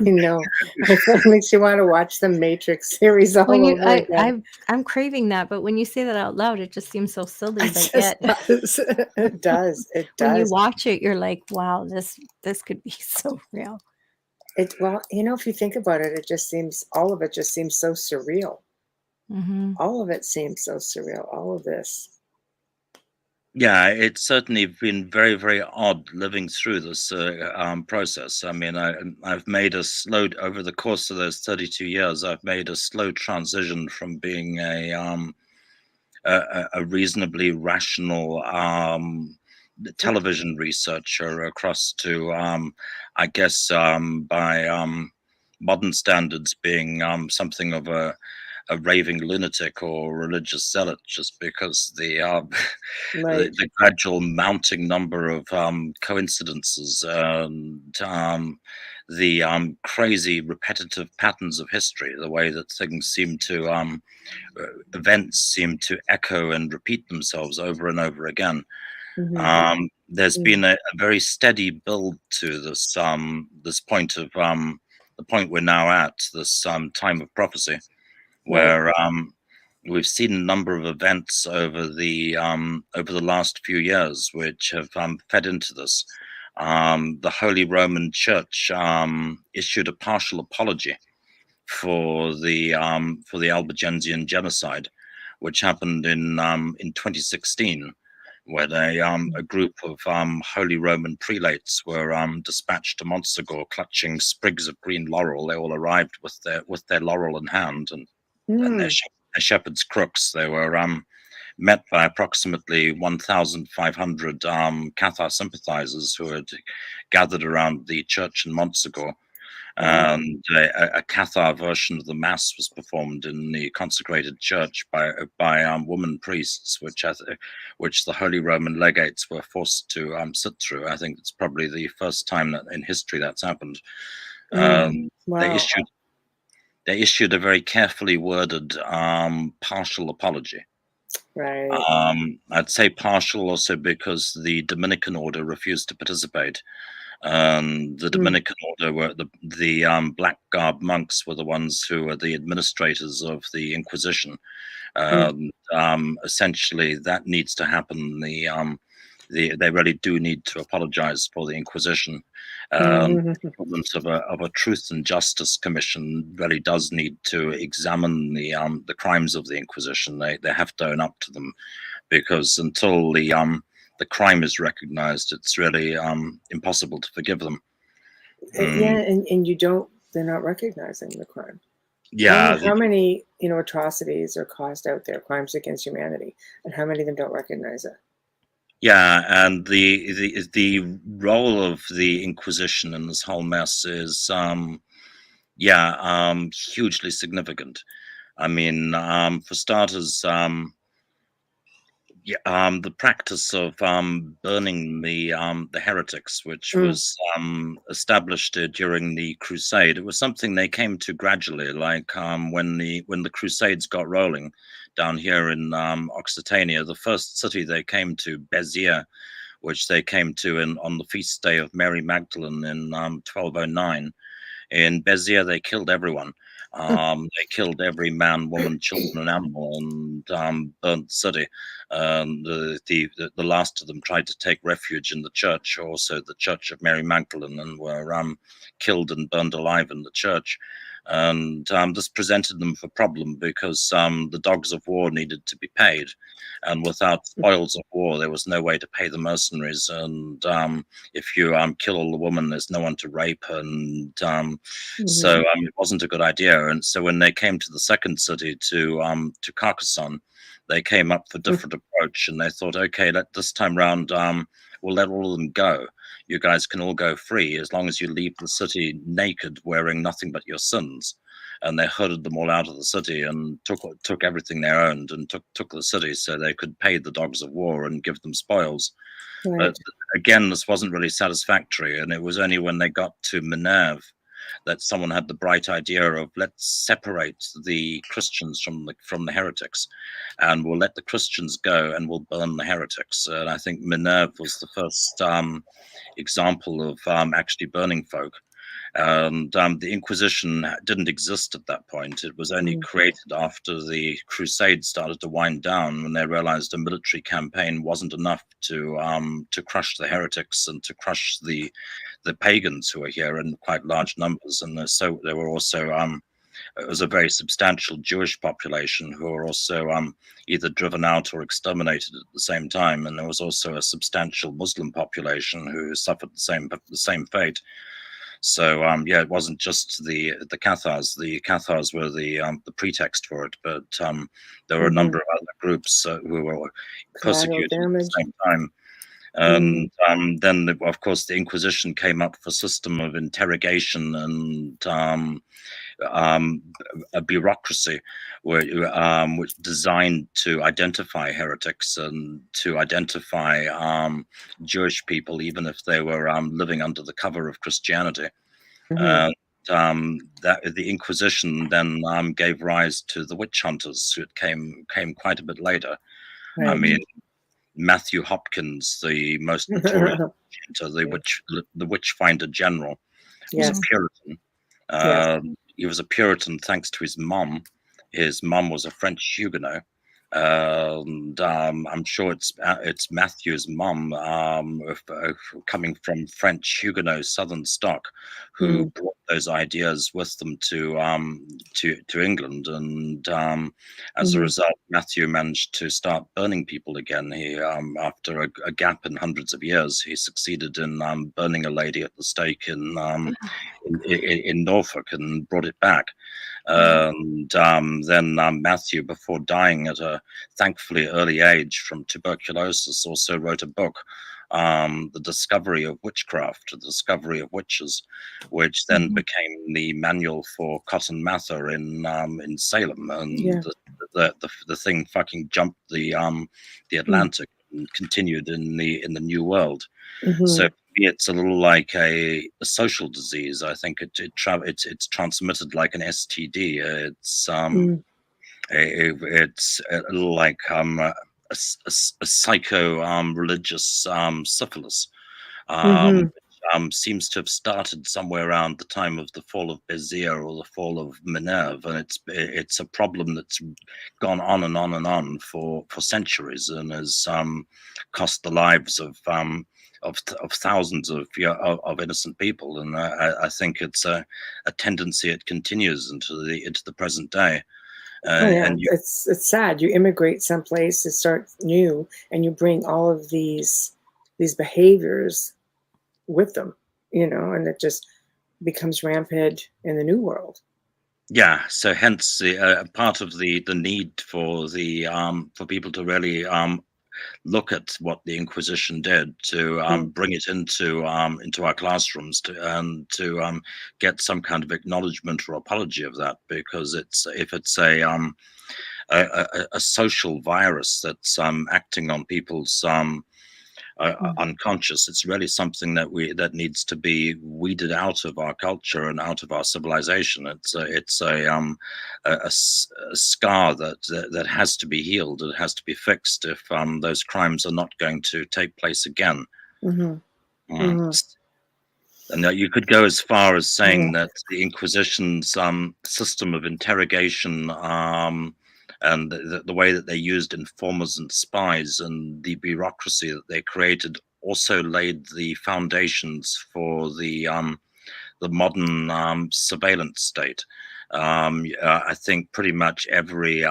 know. It makes you want to watch the Matrix series all over again. I'm craving that, but when you say that out loud, it just seems so silly. But yet, it does. It does. When you watch it, you're like, "Wow, this could be so real." Well, if you think about it, all of it just seems so surreal. All of it seems so surreal. All of this. Yeah, it's certainly been very, very odd living through this process. I mean, I've made over the course of those 32 years, I've made a slow transition from being a reasonably rational television researcher across to, I guess, by modern standards, being something of a raving lunatic or religious zealot, just because the gradual mounting number of coincidences and the crazy repetitive patterns of history, the way that things seem to events seem to echo and repeat themselves over and over again. There's been a very steady build to this this point of the point we're now at, this time of prophecy, where we've seen a number of events over the last few years which have fed into this. The Holy Roman Church issued a partial apology for the Albigensian genocide, which happened in 2016, where a group of Holy Roman prelates were dispatched to Montsegur, clutching sprigs of green laurel. They all arrived with their laurel in hand and their shepherd's crooks. They were met by approximately 1,500 Cathar sympathizers who had gathered around the church in Montsegur. And a Cathar version of the Mass was performed in the consecrated church by woman priests, which the Holy Roman legates were forced to sit through. I think it's probably the first time that in history that's happened. Wow. They issued a very carefully worded partial apology. Right. I'd say partial also because the Dominican order refused to participate. The Dominican order were the black garb monks were the ones who were the administrators of the Inquisition. Essentially, that needs to happen. They really do need to apologize for the Inquisition. The equivalent of a Truth and Justice Commission really does need to examine the crimes of the Inquisition. They have to own up to them, because until the crime is recognized, it's really impossible to forgive them. Yeah, and they're not recognizing the crime. Yeah. How many atrocities are caused out there, crimes against humanity, and how many of them don't recognize it? Yeah, and the role of the Inquisition in this whole mess is hugely significant. I mean, for starters, the practice of burning the heretics, which was established during the Crusade, it was something they came to gradually. Like when the Crusades got rolling down here in Occitania, the first city they came to, Béziers, which they came to on the feast day of Mary Magdalene in 1209. In Béziers, they killed everyone. They killed every man, woman, children, and animal, and burnt the city. The last of them tried to take refuge in the church, also the Church of Mary Magdalene, and were killed and burned alive in the church. And this presented them with a problem, because the dogs of war needed to be paid, and without spoils of war, there was no way to pay the mercenaries. And if you kill all the women, there's no one to rape, and so it wasn't a good idea. And so when they came to the second city, to Carcassonne, they came up with a different approach, and they thought, okay, this time round, we'll let all of them go. You guys can all go free as long as you leave the city naked, wearing nothing but your sins. And they herded them all out of the city and took everything they owned, and took the city so they could pay the dogs of war and give them spoils. Right. But again, this wasn't really satisfactory, and it was only when they got to Minerve that someone had the bright idea of, let's separate the Christians from the heretics, and we'll let the Christians go and we'll burn the heretics. And I think Minerve was the first example of actually burning folk. And the Inquisition didn't exist at that point. It was only created after the Crusades started to wind down, when they realized a military campaign wasn't enough to crush the heretics and to crush the pagans who were here in quite large numbers. And so there were also it was a very substantial Jewish population who were also either driven out or exterminated at the same time. And there was also a substantial Muslim population who suffered the same fate. So it wasn't just the Cathars. The Cathars were the pretext for it, but there were a number of other groups who were persecuted at the same time. And then, of course, the Inquisition came up with a system of interrogation and a bureaucracy which designed to identify heretics and to identify Jewish people, even if they were living under the cover of Christianity. Mhm. That the Inquisition then gave rise to the witch hunters, who came quite a bit later. I Right. mean, Matthew Hopkins, the most notorious hunter, the Witchfinder General, was a Yes. Puritan. Yes. He was a Puritan thanks to his mom. His mom was a French Huguenot, and I'm sure it's Matthew's mom, coming from French Huguenot Southern stock, who Mm. brought those ideas with them to England, and as a Mhm. result, Matthew managed to start burning people again. He, after a gap in hundreds of years, he succeeded in burning a lady at the stake in Norfolk and brought it back. And then Matthew, before dying at a thankfully early age from tuberculosis, also wrote a book, The Discovery of Witchcraft, The Discovery of Witches, which then Mhm. became the manual for Cotton Mather in Salem. Yeah. And the thing fucking jumped the Mm. Atlantic and continued in the New World. So Mhm. for me, it's a little like a social disease. I think it's transmitted like an STD. Mm. It's a little like a psycho religious syphilis, Mhm. which seems to have started somewhere around the time of the fall of Bezier or the fall of Minerve, and it's a problem that's gone on and on and on for centuries, and has cost the lives of thousands of innocent people. And I think it's a tendency. It continues into the present day. Oh yeah, And you, it's sad. You immigrate someplace to start new, and you bring all of these behaviors with them, and it just becomes rampant in the new world. yeah, so hence the part of the need for people to really look at what the Inquisition did, to Mm. bring it into our classrooms, and to get some kind of acknowledgement or apology of that, because if it's a social virus that's acting on people's Mm. unconscious, it's really something that needs to be weeded out of our culture and out of our civilization. It's a scar that has to be healed. It has to be fixed if those crimes are not going to take place again. Mhm. Mm. Mhm. And that you could go as far as Yeah. saying that the Inquisition's system of interrogation, and the way that they used informers and spies, and the bureaucracy that they created, also laid the foundations for the modern surveillance state. I think pretty much every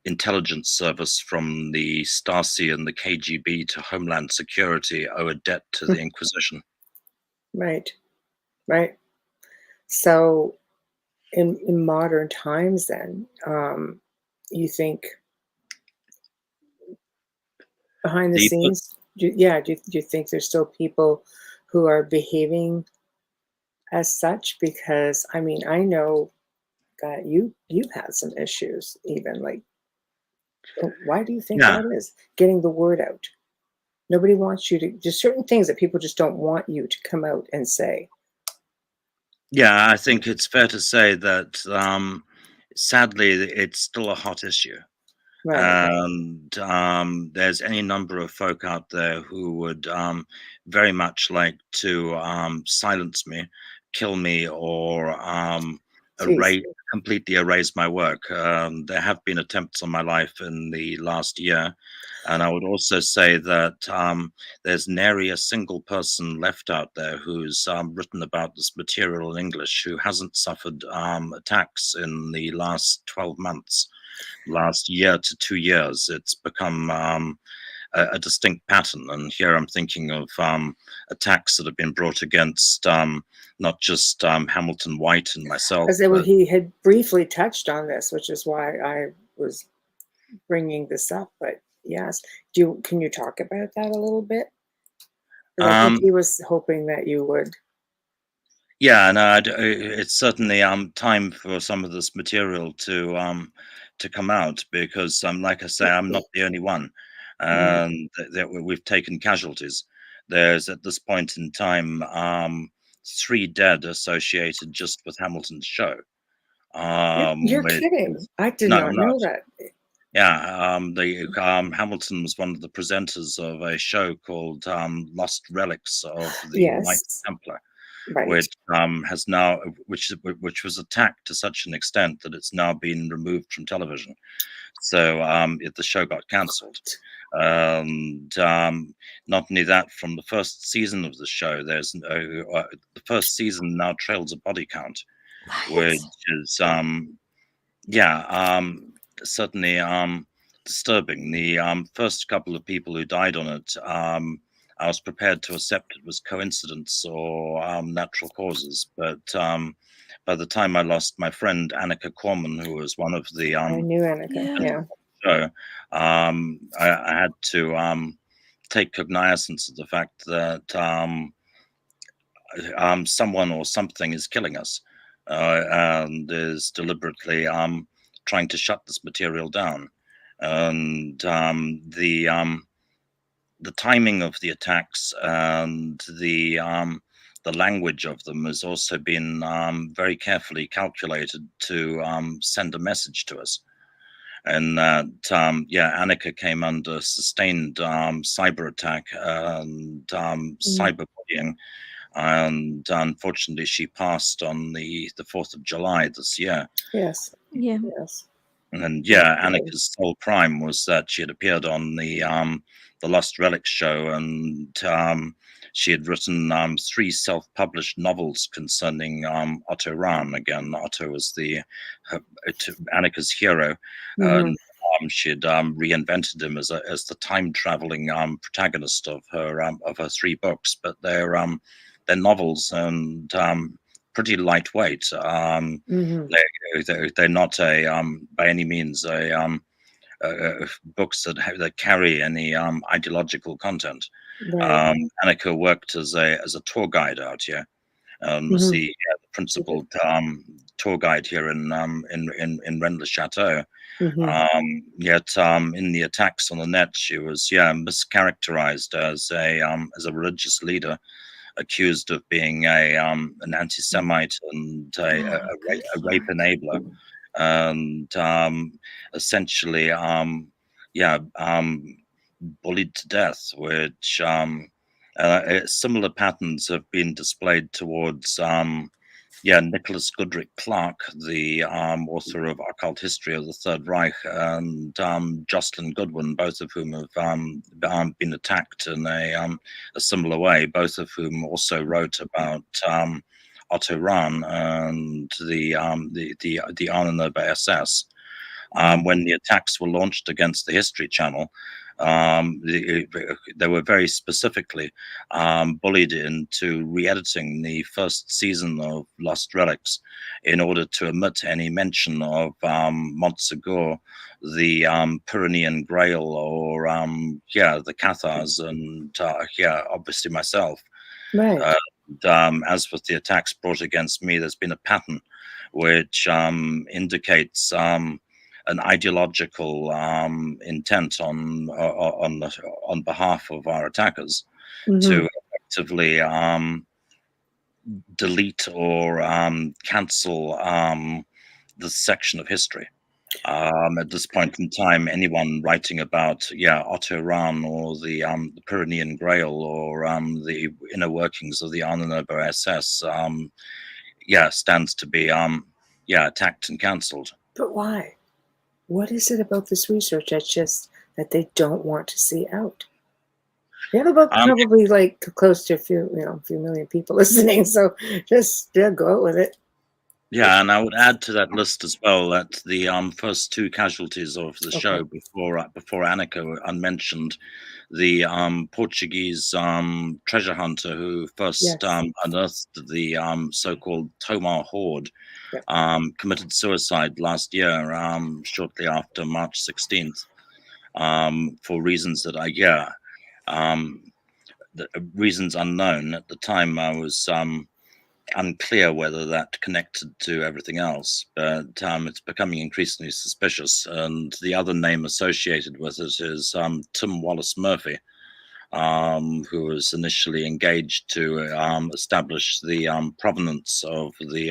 intelligence service, from the Stasi and the KGB to Homeland Security, owe a debt to the Inquisition. Right. Right. So in modern times, then, you think behind the The scenes, do you think there's still people who are behaving as such? Because I mean, I know that you've had some issues, even like, why do you think Yeah, that is? Getting the word out. Nobody wants you to. Just certain things that people just don't want you to come out and say. yeah, I think it's fair to say that sadly it's still a hot issue. Right. And there's any number of folk out there who would very much like to silence me, kill me, or Jeez. completely erase my work. There have been attempts on my life in the last year. And I would also say that there's nary a single person left out there who's written about this material in English who hasn't suffered attacks in the last 12 months. Last year to 2 years, it's become a distinct pattern. And here I'm thinking of attacks that have been brought against not just Hamilton White and myself, As but he had briefly touched on this, which is why I was bringing this up. But yes, can you talk about that a little bit? Because I think um, he was hoping that you would. yeah, no, it's certainly time for some of this material to come out, because like I say, I'm not the only one, Mm. and that we've taken casualties. There's, at this point in time, 3 dead associated just with Hamilton's show. You're Which, kidding. I did no, not I'm not. know that. Yeah, Hamilton was one of the presenters of a show called Lost Relics of the Knights Yes. Templar, Right. which has now, which was attacked to such an extent that it's now been removed from television. So the show got cancelled, and not only that, from the first season of the show, there's the first season now trails a body count, which is certainly disturbing. The first couple of people who died on it, I was prepared to accept it was coincidence or natural causes, but by the time I lost my friend Annika Corman, who was one of the I knew Annika. Yeah. show, I had to take cognizance of the fact that someone or something is killing us and is deliberately trying to shut this material down. And the timing of the attacks and the language of them has also been very carefully calculated to send a message to us. And that, Annika came under sustained cyber attack and cyberbullying. And unfortunately, she passed on the 4th of July this year. Yes. Yeah. Yes. And Annika's sole crime was that she had appeared on the Lost Relics show, and she had written 3 self-published novels concerning Otto Rahn. Again, Otto was Annika's hero, and she had reinvented him as the time-traveling protagonist of her 3 books. But they're novels and pretty lightweight. They're not by any means books that carry any ideological content. Right. Annika worked as a tour guide out here, and was the principal tour guide here in Rennes-le-Château. Yet in the attacks on the net, she was mischaracterized as a religious leader, accused of being an anti-Semite and a rape enabler, and essentially, bullied to death. Which similar patterns have been displayed towards Nicholas Goodrick Clark, the author of Occult History of the Third Reich, and Jocelyn Goodwin, both of whom have been attacked in a similar way, both of whom also wrote about Otto Rahn and the Ahnenerbe SS. When the attacks were launched against the History Channel, they were very specifically bullied into re-editing the first season of Lost Relics in order to omit any mention of Montsegur, the Pyrenean Grail, or the Cathars, and obviously myself. Right. As with the attacks brought against me, there's been a pattern which indicates an ideological intent on behalf of our attackers to effectively delete or cancel this section of history. At this point in time, anyone writing about Otto Rahn or the Pyrenean Grail or the inner workings of the Ahnenerbe SS stands to be attacked and cancelled. But why? What is it about this research that they don't want to see out? We have about probably like close to a few million people listening, so just go out with it. Yeah, and I would add to that list as well that the first 2 casualties of the show before Annika were unmentioned. The Portuguese treasure hunter who first unearthed the so-called Tomar Hoard committed suicide last year, shortly after March 16th, for reasons that reasons unknown. At the time, I was unclear whether that connected to everything else, but it's becoming increasingly suspicious. And the other name associated with it is Tim Wallace Murphy, who was initially engaged to establish the provenance of the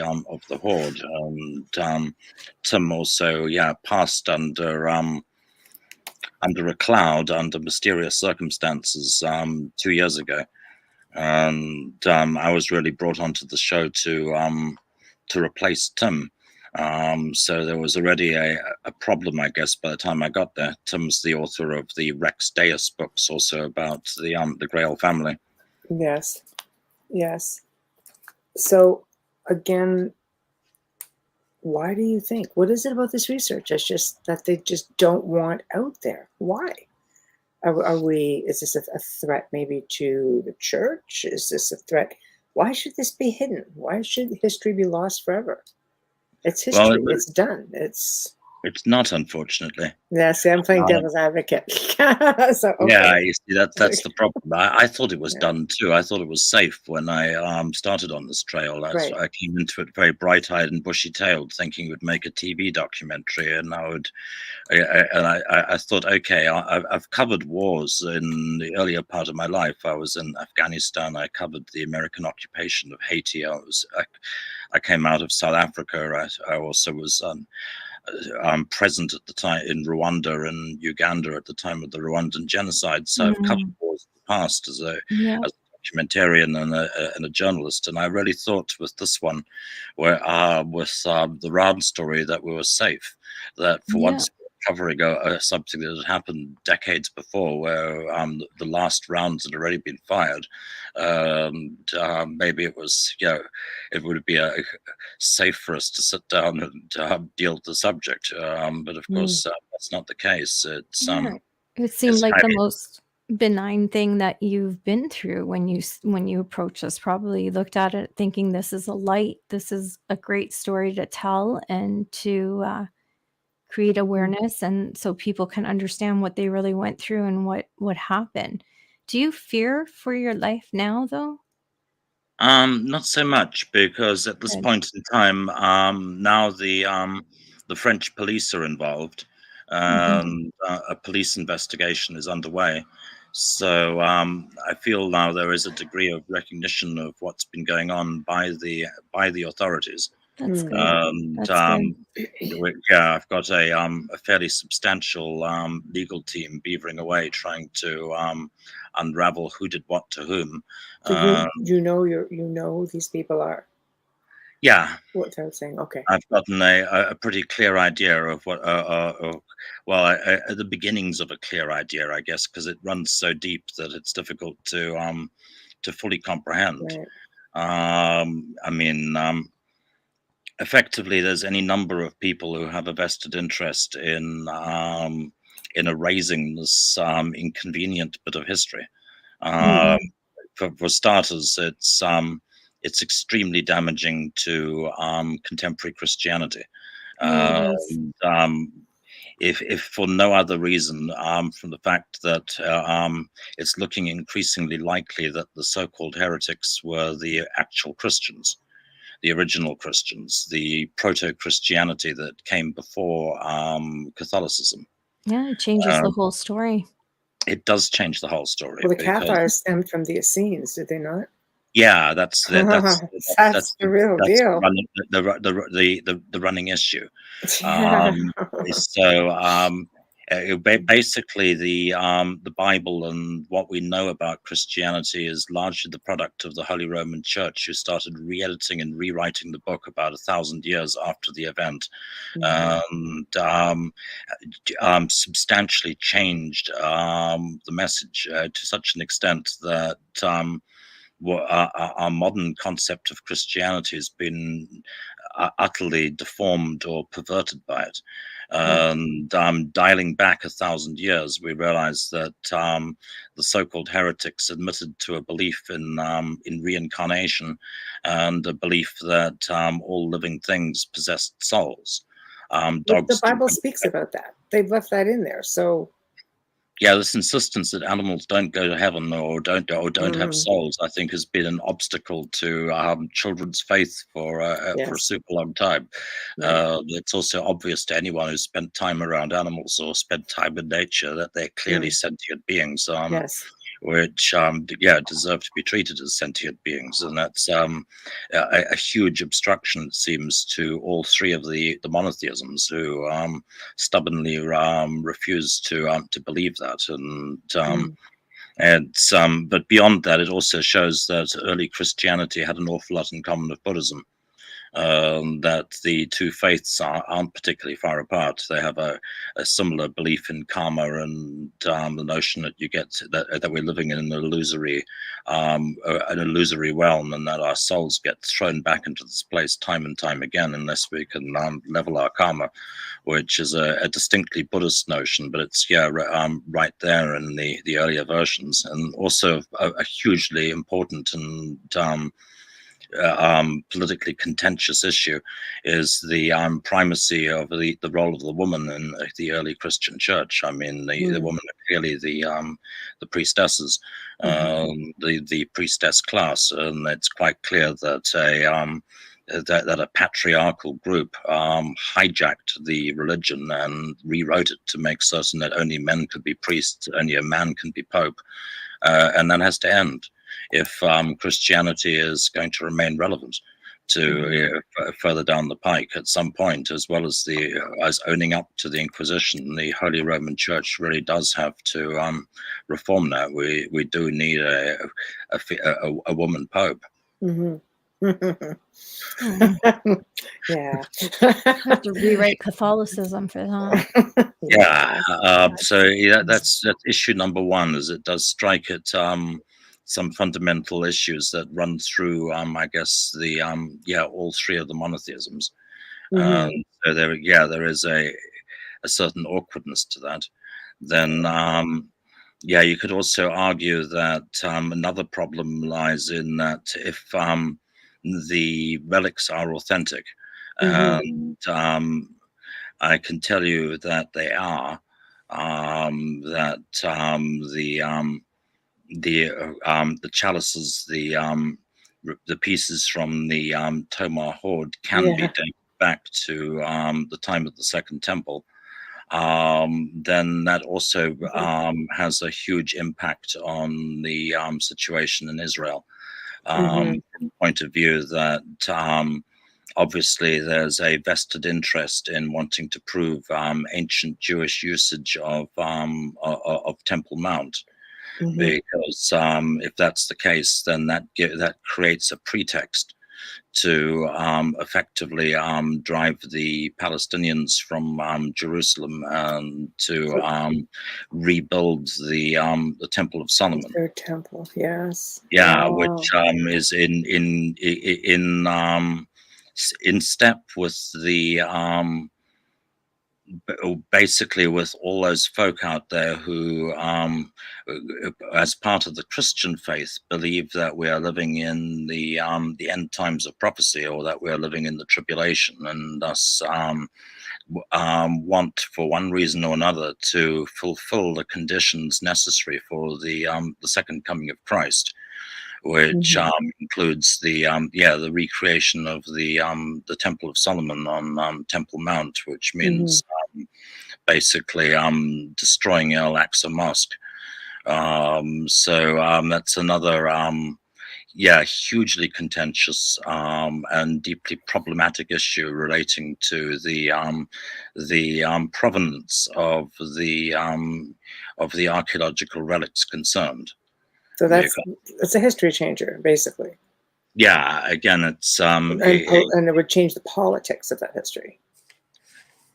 hoard, and Tim also, passed under a cloud under mysterious circumstances 2 years ago, and I was really brought onto the show to replace Tim. So there was already a problem, I guess, by the time I got there. Tim's the author of the Rex Deus books, also about the Grail family. Yes. Yes. So again, why do you think? What is it about this research? It's just that they just don't want out there. Why? Are we? Is this a threat maybe to the church? Is this a threat? Why should this be hidden? Why should history be lost forever? It's history. Well, it's done. It's not, unfortunately. Yeah, see, I'm playing devil's advocate. So, okay. Yeah, you see, that's the problem. I thought it was Yeah. done too. I thought it was safe when I started on this trail. Right. I came into it very bright-eyed and bushy-tailed, thinking it would make a TV documentary, and I thought, okay, I've covered wars in the earlier part of my life. I was in Afghanistan. I covered the American occupation of Haiti. I came out of South Africa. I also was present at the time in Rwanda and Uganda at the time of the Rwandan genocide. So I've covered wars in the past as a documentarian and a journalist. And I really thought with this one, with the Rahn story, that we were safe. That for once covering something that had happened decades before, where the last rounds had already been fired. Maybe it was, it would be safe for us to sit down and deal with the subject. But of course, that's not the case. It seemed like the most benign thing that you've been through when you approached us. Probably looked at it thinking, this is a light, this is a great story to tell and to create awareness, and so people can understand what they really went through and what happened. Do you fear for your life now, though? Not so much, because at this point in time, now the French police are involved, and a police investigation is underway. So I feel now there is a degree of recognition of what's been going on by the authorities. That's good. And I've got a fairly substantial legal team beavering away, trying to unravel who did what to whom. So you know these people are. Yeah. What I was saying. Okay. I've gotten a pretty clear idea of what, the beginnings of a clear idea, I guess, because it runs so deep that it's difficult to fully comprehend. Right. I mean, effectively, there's any number of people who have a vested interest in erasing this inconvenient bit of history. For starters, it's extremely damaging to contemporary Christianity. If for no other reason, from the fact that it's looking increasingly likely that the so-called heretics were the actual Christians, the original Christians, the proto-Christianity that came before Catholicism. Yeah, it changes the whole story. It does change the whole story. Well, the Cathars stemmed from the Essenes, did they not? Yeah, that's the real deal. The running issue. Basically, the Bible and what we know about Christianity is largely the product of the Holy Roman Church, who started re-editing and rewriting the book about 1,000 years after the event, and substantially changed the message to such an extent that our modern concept of Christianity has been utterly deformed or perverted by it. And dialing back 1,000 years, we realize that the so-called heretics admitted to a belief in reincarnation and a belief that all living things possessed souls. The Bible speaks about that. They've left that in there. So this insistence that animals don't go to heaven or don't have souls, I think, has been an obstacle to children's faith for a super long time. It's also obvious to anyone who's spent time around animals or spent time in nature that they're clearly sentient beings. which deserve to be treated as sentient beings, and that's a huge obstruction, it seems, to all three of the monotheisms, who stubbornly refuse to believe that. But beyond that, it also shows that early Christianity had an awful lot in common with Buddhism. That the two faiths aren't particularly far apart. They have a similar belief in karma, and the notion that that we're living in an illusory realm, and that our souls get thrown back into this place time and time again unless we can level our karma, which is a distinctly Buddhist notion, but it's right there in the earlier versions, and also a hugely important and politically contentious issue is the primacy of the role of the woman in the early Christian church. I mean, the women are clearly the priestesses, the priestess class, and it's quite clear that a patriarchal group hijacked the religion and rewrote it to make certain that only men could be priests, only a man can be pope, and that has to end if Christianity is going to remain relevant to further down the pike at some point, as well as as owning up to the Inquisition. The Holy Roman Church really does have to reform that. We do need a woman pope. Yeah. Have to rewrite Catholicism for that. That's issue number one, is it does strike at some fundamental issues that run through, I guess, all three of the monotheisms. So there is a certain awkwardness to that. Then, you could also argue that another problem lies in that if the relics are authentic, and I can tell you that they are, that the chalices, the pieces from the Tomar Hoard can be dated back to the time of the Second Temple, then that also has a huge impact on the situation in Israel, from the point of view that obviously there's a vested interest in wanting to prove ancient Jewish usage of Temple Mount. Because if that's the case, then that creates a pretext to effectively drive the Palestinians from Jerusalem and to rebuild the Temple of Solomon. Their temple, yes. Which is in step with the basically with all those folk out there who, as part of the Christian faith, believe that we are living in the end times of prophecy, or that we are living in the tribulation, and thus want, for one reason or another, to fulfill the conditions necessary for the second coming of Christ, which includes the recreation of the Temple of Solomon on Temple Mount, which means basically destroying El Aqsa Mosque. So that's another hugely contentious and deeply problematic issue relating to the provenance of the archaeological relics concerned. So it's a history changer, basically. Yeah, again, it's and it would change the politics of that history.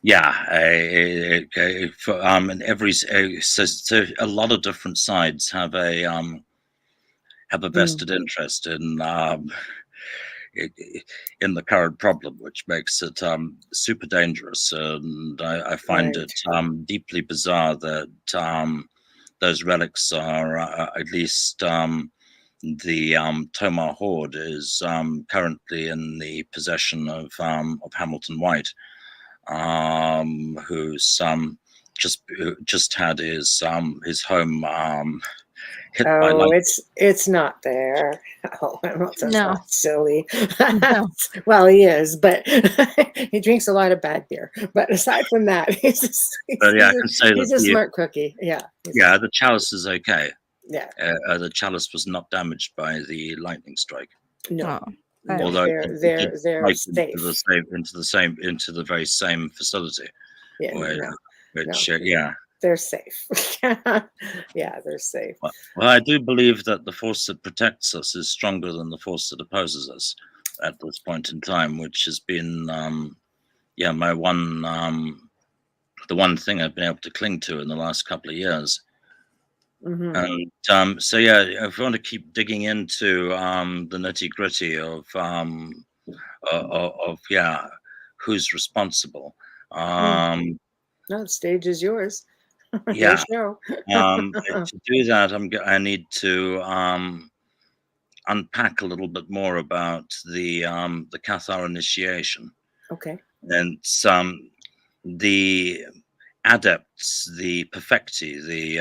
Yeah, and every so a lot of different sides have a vested interest in the current problem, which makes it super dangerous. And I find it deeply bizarre that those relics are at least the Tomar Hoard is currently in the possession of Hamilton White, who's just had his home hit by lightning. It's not there. Oh, Hamilton's No. not silly. No. Well, he is, but he drinks a lot of bad beer. But aside from that, he's a smart cookie. Yeah. Yeah, the chalice is okay. Yeah. The chalice was not damaged by the lightning strike. No. Oh, No, Although they're it did they're strike safe. into the very same facility, Yeah, where, no, which no, yeah. they're safe. Yeah, they're safe. Well, I do believe that the force that protects us is stronger than the force that opposes us at this point in time, which has been, my one, the one thing I've been able to cling to in the last couple of years. Hmm. And so, yeah, if we want to keep digging into the nitty gritty of who's responsible. Um, No, the stage is yours. Your yeah, show. to do that, I need to unpack a little bit more about the Cathar initiation, Okay. and the adepts, the perfecti, the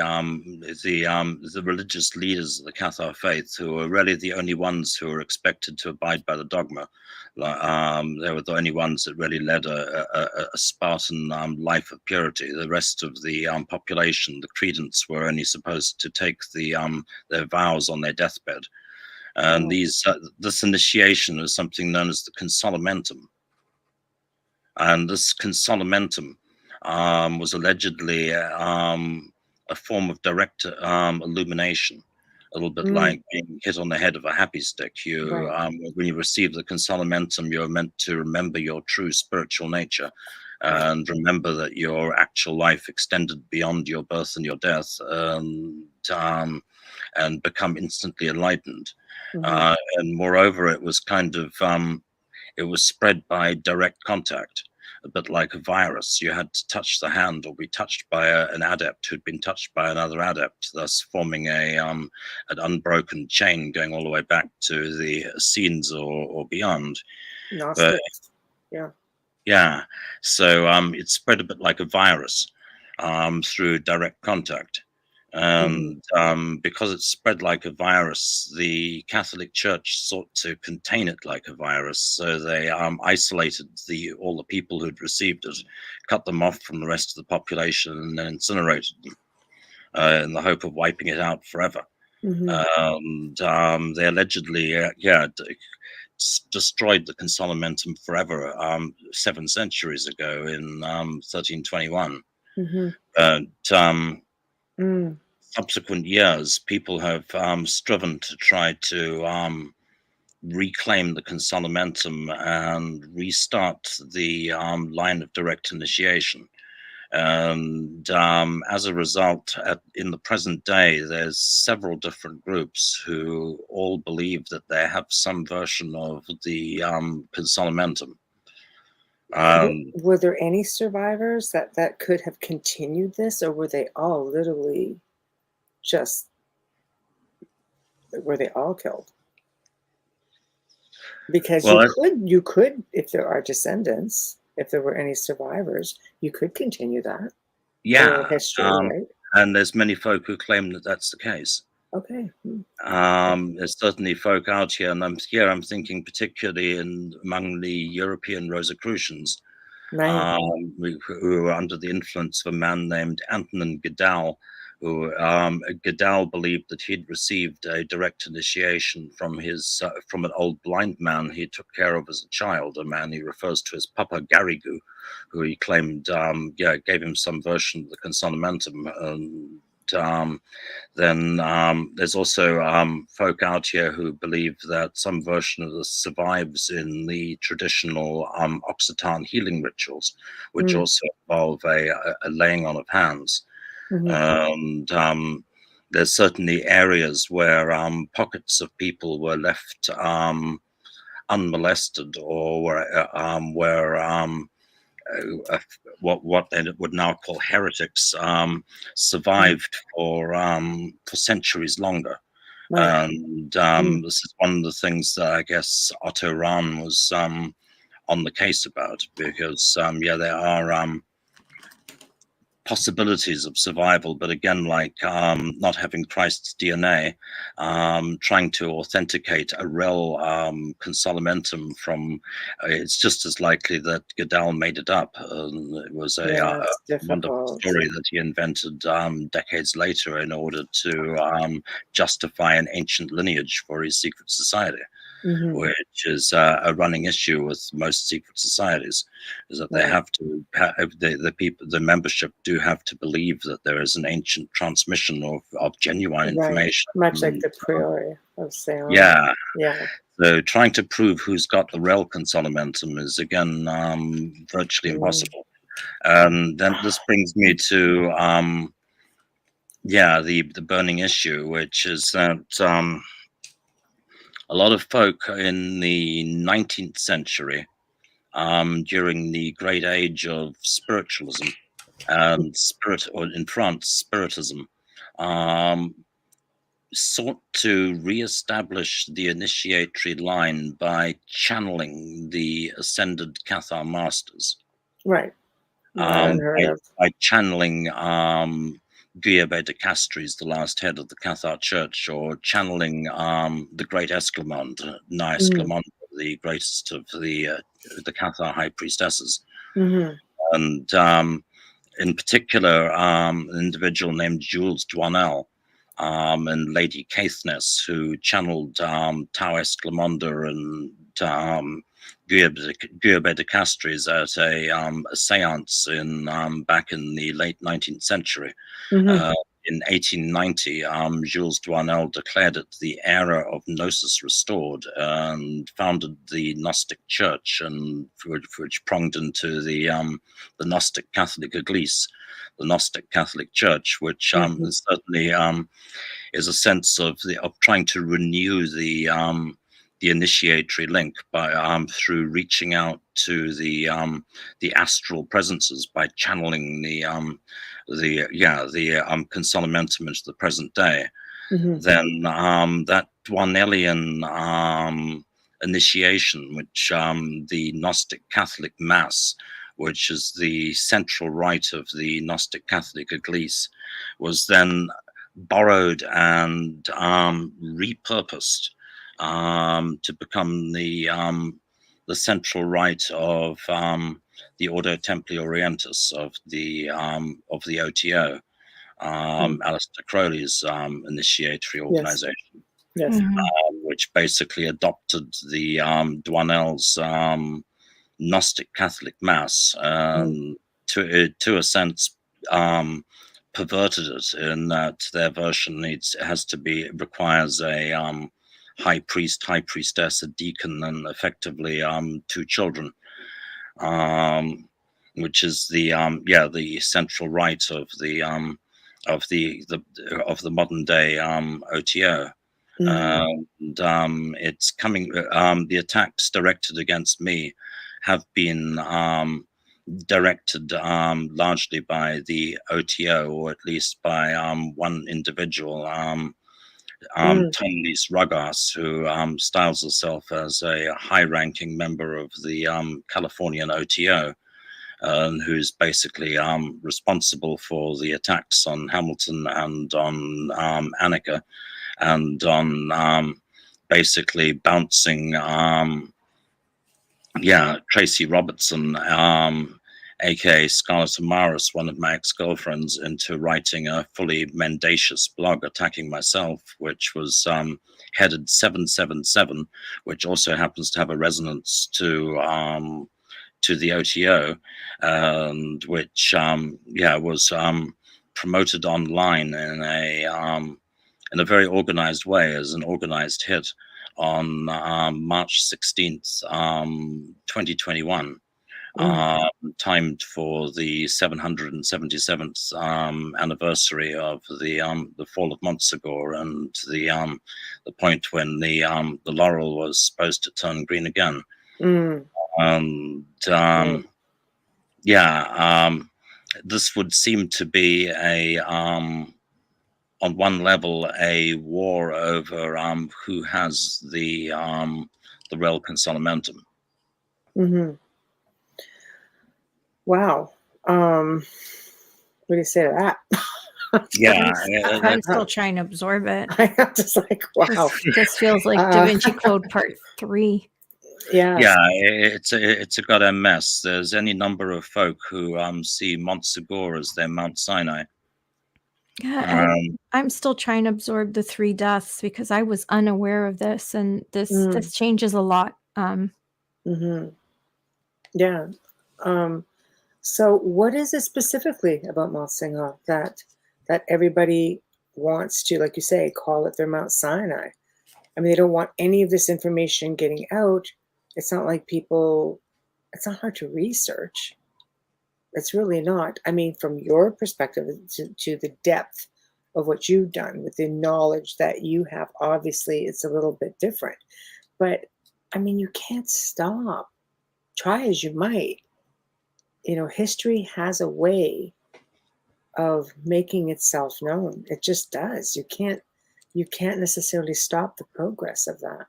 religious leaders of the Cathar faith, who are really the only ones who are expected to abide by the dogma. They were the only ones that really led a Spartan life of purity. The rest of the population, the credents, were only supposed to take their vows on their deathbed. And this initiation is something known as the consolamentum. And this consolamentum was allegedly a form of direct illumination, a little bit like being hit on the head of a happy stick. Right. When you receive the consolamentum, you're meant to remember your true spiritual nature, and remember that your actual life extended beyond your birth and your death, and become instantly enlightened. And moreover, it was kind of it was spread by direct contact, a bit like a virus. You had to touch the hand or be touched by an adept who'd been touched by another adept, thus forming an unbroken chain going all the way back to the Essenes or beyond. Gnostics. Yeah. Yeah, so it spread a bit like a virus through direct contact. And because it spread like a virus, the Catholic Church sought to contain it like a virus. So they isolated all the people who'd received it, cut them off from the rest of the population, and then incinerated them in the hope of wiping it out forever. And they allegedly, destroyed the consolamentum forever 7 centuries ago in 1321. But subsequent years, people have striven to try to reclaim the consolamentum and restart the line of direct initiation. And as a result, in the present day, there's several different groups who all believe that they have some version of the consolamentum. Were there any survivors that could have continued this, or were they all literally were they all killed? Because you could, if there are descendants, if there were any survivors, you could continue that. Yeah, history, right? and there's many folk who claim that that's the case. Okay. There's certainly folk out here, and I'm thinking particularly among the European Rosicrucians, Right. who were under the influence of a man named Antonin Gedal, who Gedal believed that he'd received a direct initiation from an old blind man he took care of as a child, a man he refers to as Papa Garrigou, who he claimed gave him some version of the consolamentum. And then there's also folk out here who believe that some version of this survives in the traditional Occitan healing rituals, which also involve a laying on of hands. And there's certainly areas where pockets of people were left unmolested, or where what they would now call heretics survived for centuries longer. Right. And this is one of the things that I guess Otto Rahn was on the case about, because there are possibilities of survival, but again, like not having Christ's DNA, trying to authenticate a rel consolamentum from, it's just as likely that Goodell made it up. It was a it's wonderful difficult. story that he invented decades later in order to justify an ancient lineage for his secret society. Mhm. Which is a running issue with most secret societies, is that they Right. have to the membership do have to believe that there is an ancient transmission of genuine Right. information. Much like the priori of Salem. Yeah. Yeah. So trying to prove who's got the rel consolamentum is again virtually impossible. And then this brings me to the burning issue, which is that a lot of folk in the 19th century, during the great age of spiritualism and or in France, spiritism, sought to re-establish the initiatory line by channeling the ascended Cathar masters. Right. Not unheard of. By channeling Guillaume de Castries, the last head of the Cathar Church, or channeling the great Esclamond, now Esclamond, the greatest of the Cathar high priestesses. Mm-hmm. And in particular, an individual named Jules Douanel and Lady Caithness, who channeled Tau Esclamonda and Guillaume de Castries at a seance back in the late 19th century. Mm-hmm. In 1890, Jules Douanel declared it the era of Gnosis restored and founded the Gnostic Church, and which pronged into the Gnostic Catholic Église, the Gnostic Catholic Church, which is certainly is a sense of trying to renew the initiatory link by through reaching out to the astral presences by channeling the consolamentum into the present day. Then that Douanelian initiation, which the Gnostic Catholic Mass, which is the central rite of the Gnostic Catholic Église, was then borrowed and repurposed to become the central rite of the Ordo Templi Orientis of the OTO, Aleister Crowley's initiatory organization, Yes. which basically adopted the Douanel's Gnostic Catholic Mass, to a sense perverted it in that their version requires a high priest, high priestess, a deacon, and effectively 2 children, which is the central rite of the modern day OTO. And it's coming. The attacks directed against me have been directed largely by the OTO, or at least by one individual, Tonlis Rugas, who styles herself as a high-ranking member of the Californian OTO, who's basically responsible for the attacks on Hamilton and on Annika, and on basically bouncing Tracy Robertson, aka Scarlett Amaris, one of my ex-girlfriends, into writing a fully mendacious blog attacking myself, which was headed 777, which also happens to have a resonance to the OTO, and which was promoted online in a very organized way as an organized hit on March 16th, 2021, timed for the 777th anniversary of the fall of Montsegur, and the point when the laurel was supposed to turn green again. And this would seem to be on one level a war over who has the rel consolamentum. Wow. What do you say to that? Yeah, I'm still trying to absorb it. I'm just like, wow. This feels like Da Vinci Code Part 3. Yes. it's a goddamn mess. There's any number of folk who see Mont Segur as their Mount Sinai. Yeah, I'm still trying to absorb the 3 deaths because I was unaware of this, and this changes a lot. Yeah. So what is it specifically about Mount Sinai that everybody wants to, like you say, call it their Mount Sinai? I mean, they don't want any of this information getting out. It's not like it's not hard to research. It's really not. I mean, from your perspective to the depth of what you've done with the knowledge that you have, obviously it's a little bit different. But I mean, you can't stop. Try as you might. History has a way of making itself known. It just does. You can't necessarily stop the progress of that.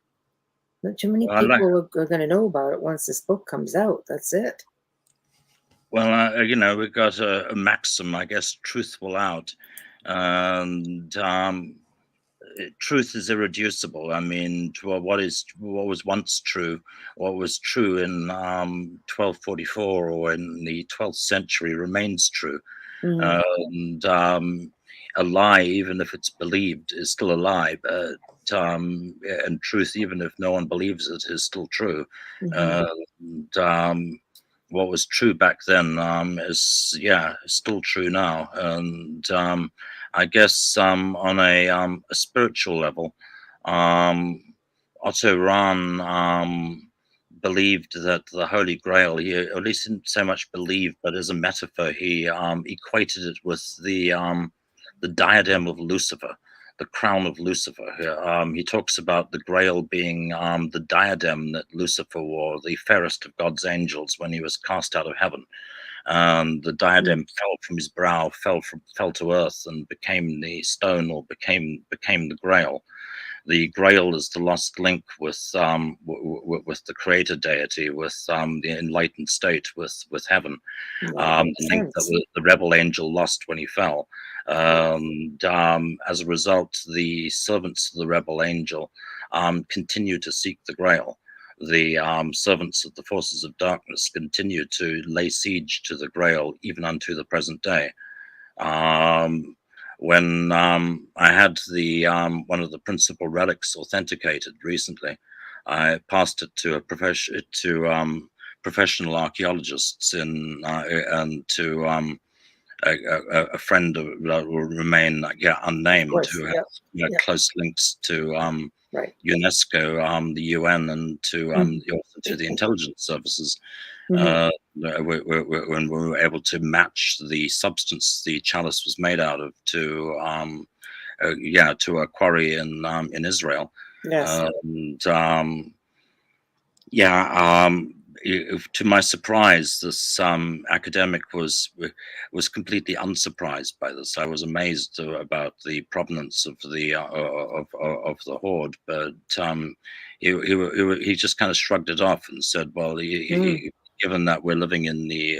Not too many people are going to know about it once this book comes out. That's it. Well, we've got a maxim, I guess, truth will out. And truth is irreducible. I mean, what was once true, what was true in 1244 or in the 12th century remains true. And a lie, even if it's believed, is still a lie. But and truth, even if no one believes it, is still true. And what was true back then is still true now. And I guess on a spiritual level, Otto Rahn believed that the Holy Grail, he at least didn't so much believe, but as a metaphor, he equated it with the diadem of Lucifer, the crown of Lucifer. He talks about the Grail being the diadem that Lucifer wore, the fairest of God's angels, when he was cast out of heaven. The diadem fell from his brow, fell to earth, and became the stone, or became the Grail. The Grail is the lost link with the creator deity, with the enlightened state, with heaven. The link that the rebel angel lost when he fell. And as a result, the servants of the rebel angel continue to seek the Grail. The servants of the forces of darkness continue to lay siege to the Grail even unto the present day. When I had the one of the principal relics authenticated recently, I passed it to professional archaeologists and to a friend that will remain unnamed, who has close links to UNESCO, the UN, and to also to the intelligence services. When we were able to match the substance the chalice was made out of to a quarry in Israel. To my surprise, this academic was completely unsurprised by this. I was amazed about the provenance of the hoard, but he just kind of shrugged it off and said, "Well, given that we're living in the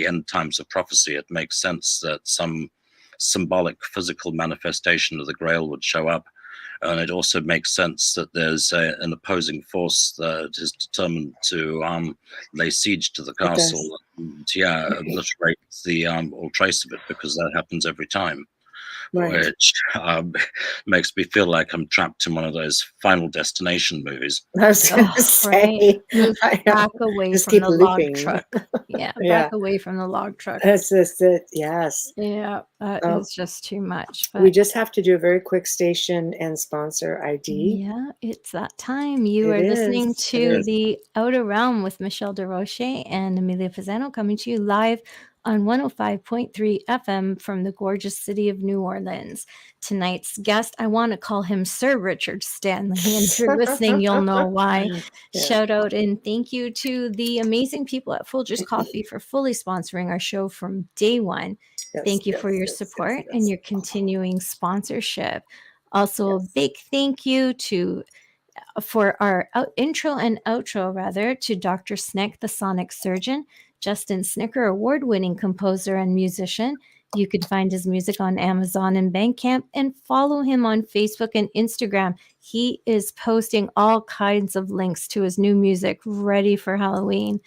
end times of prophecy, it makes sense that some symbolic physical manifestation of the Grail would show up. And it also makes sense that there's an opposing force that is determined to lay siege to the castle and obliterate all trace of it, because that happens every time." Which makes me feel like I'm trapped in one of those Final Destination movies. I was going to say, back away just from keep the looping. log truck. Back away from the log truck. That's just it. Yes. Yeah, it's just too much. But we just have to do a very quick station and sponsor ID. Yeah, it's that time. You are listening to the Outer Realm with Michelle DeRoche and Amelia Pisano, coming to you live on 105.3 FM from the gorgeous city of New Orleans. Tonight's guest, I want to call him Sir Richard Stanley. And if you're listening, you'll know why. Shout out and thank you to the amazing people at Folgers Coffee for fully sponsoring our show from day one. Thank you for your support and your continuing sponsorship. Also, a big thank you for our intro and outro, to Dr. Snick, the sonic surgeon, Justin Snicker, award-winning composer and musician, You can find his music on Amazon and Bandcamp and follow him on Facebook and Instagram. He is posting all kinds of links to his new music ready for Halloween.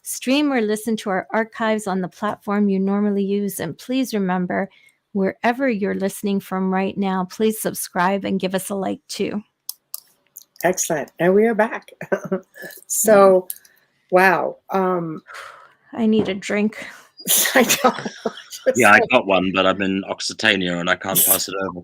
Stream or listen to our archives on the platform you normally use. And please remember, wherever you're listening from right now, please subscribe and give us a like too. Excellent. And we are back. So, wow. I need a drink. I don't. Yeah, I got one, but I'm in Occitania and I can't pass it over.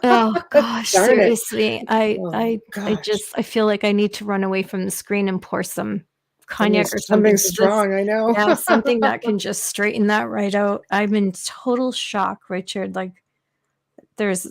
Oh gosh, Darn it. seriously. Oh, I gosh. feel like I need to run away from the screen and pour some cognac or something. Something strong, I know. Yeah, something that can just straighten that right out. I'm in total shock, Richard. Like there's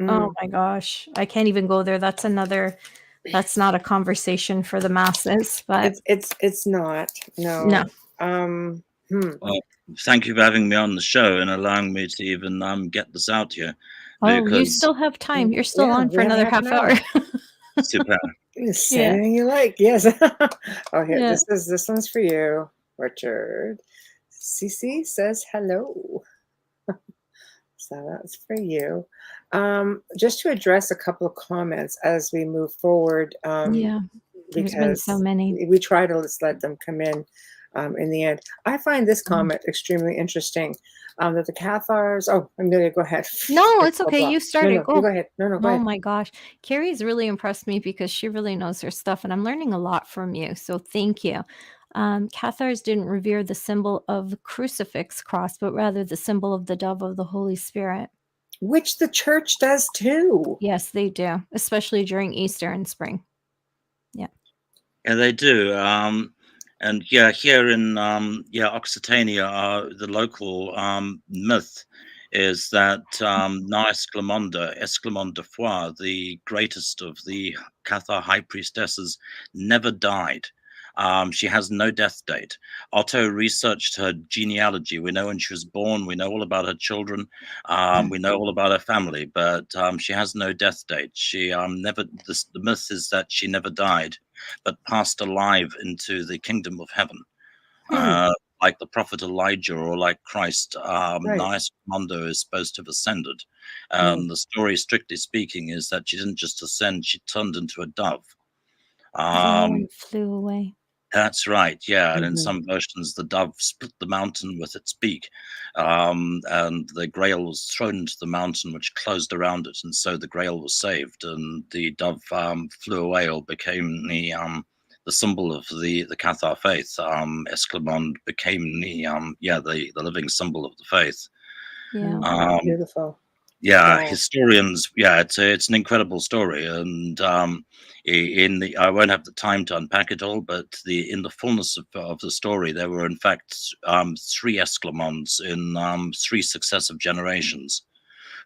oh my gosh. I can't even go there. That's not a conversation for the masses, but it's not. No. Well, thank you for having me on the show and allowing me to even get this out here. Oh, you still have time. You're still on for another half hour. Super. Say anything you like. Yes. Oh, here. Yeah. This one's for you, Richard. Cece says hello. So that's for you. Just to address a couple of comments as we move forward. Yeah. There's been so many. We try to just let them come in the end. I find this comment extremely interesting. That the Cathars. Oh, Amelia, go ahead. No, it's okay. You started. No, go ahead. No, go ahead. Oh my gosh. Carrie's really impressed me because she really knows her stuff, and I'm learning a lot from you. So thank you. Cathars didn't revere the symbol of the crucifix cross, but rather the symbol of the dove of the Holy Spirit. Which the church does too. Yes, they do, especially during Easter and spring. Yeah. Yeah, they do. And yeah, here in Occitania, the local myth is that Na Esclamond de Foix, the greatest of the Cathar high priestesses, never died. She has no death date. Otto researched her genealogy. We know when she was born. We know all about her children. We know all about her family, but she has no death date. She never. The myth is that she never died, but passed alive into the kingdom of heaven, like the prophet Elijah or like Christ. Na Esclamondo is supposed to have ascended. The story, strictly speaking, is that she didn't just ascend; she turned into a dove. And flew away. That's right, yeah. And in some versions, the dove split the mountain with its beak, and the Grail was thrown into the mountain, which closed around it, and so the Grail was saved, and the dove flew away or became the symbol of the Cathar faith. Esclamond became the living symbol of the faith. Yeah, beautiful. Yeah, historians. Yeah, it's an incredible story, and I won't have the time to unpack it all, but in the fullness of the story, there were in fact 3 Esclamonds in 3 successive generations,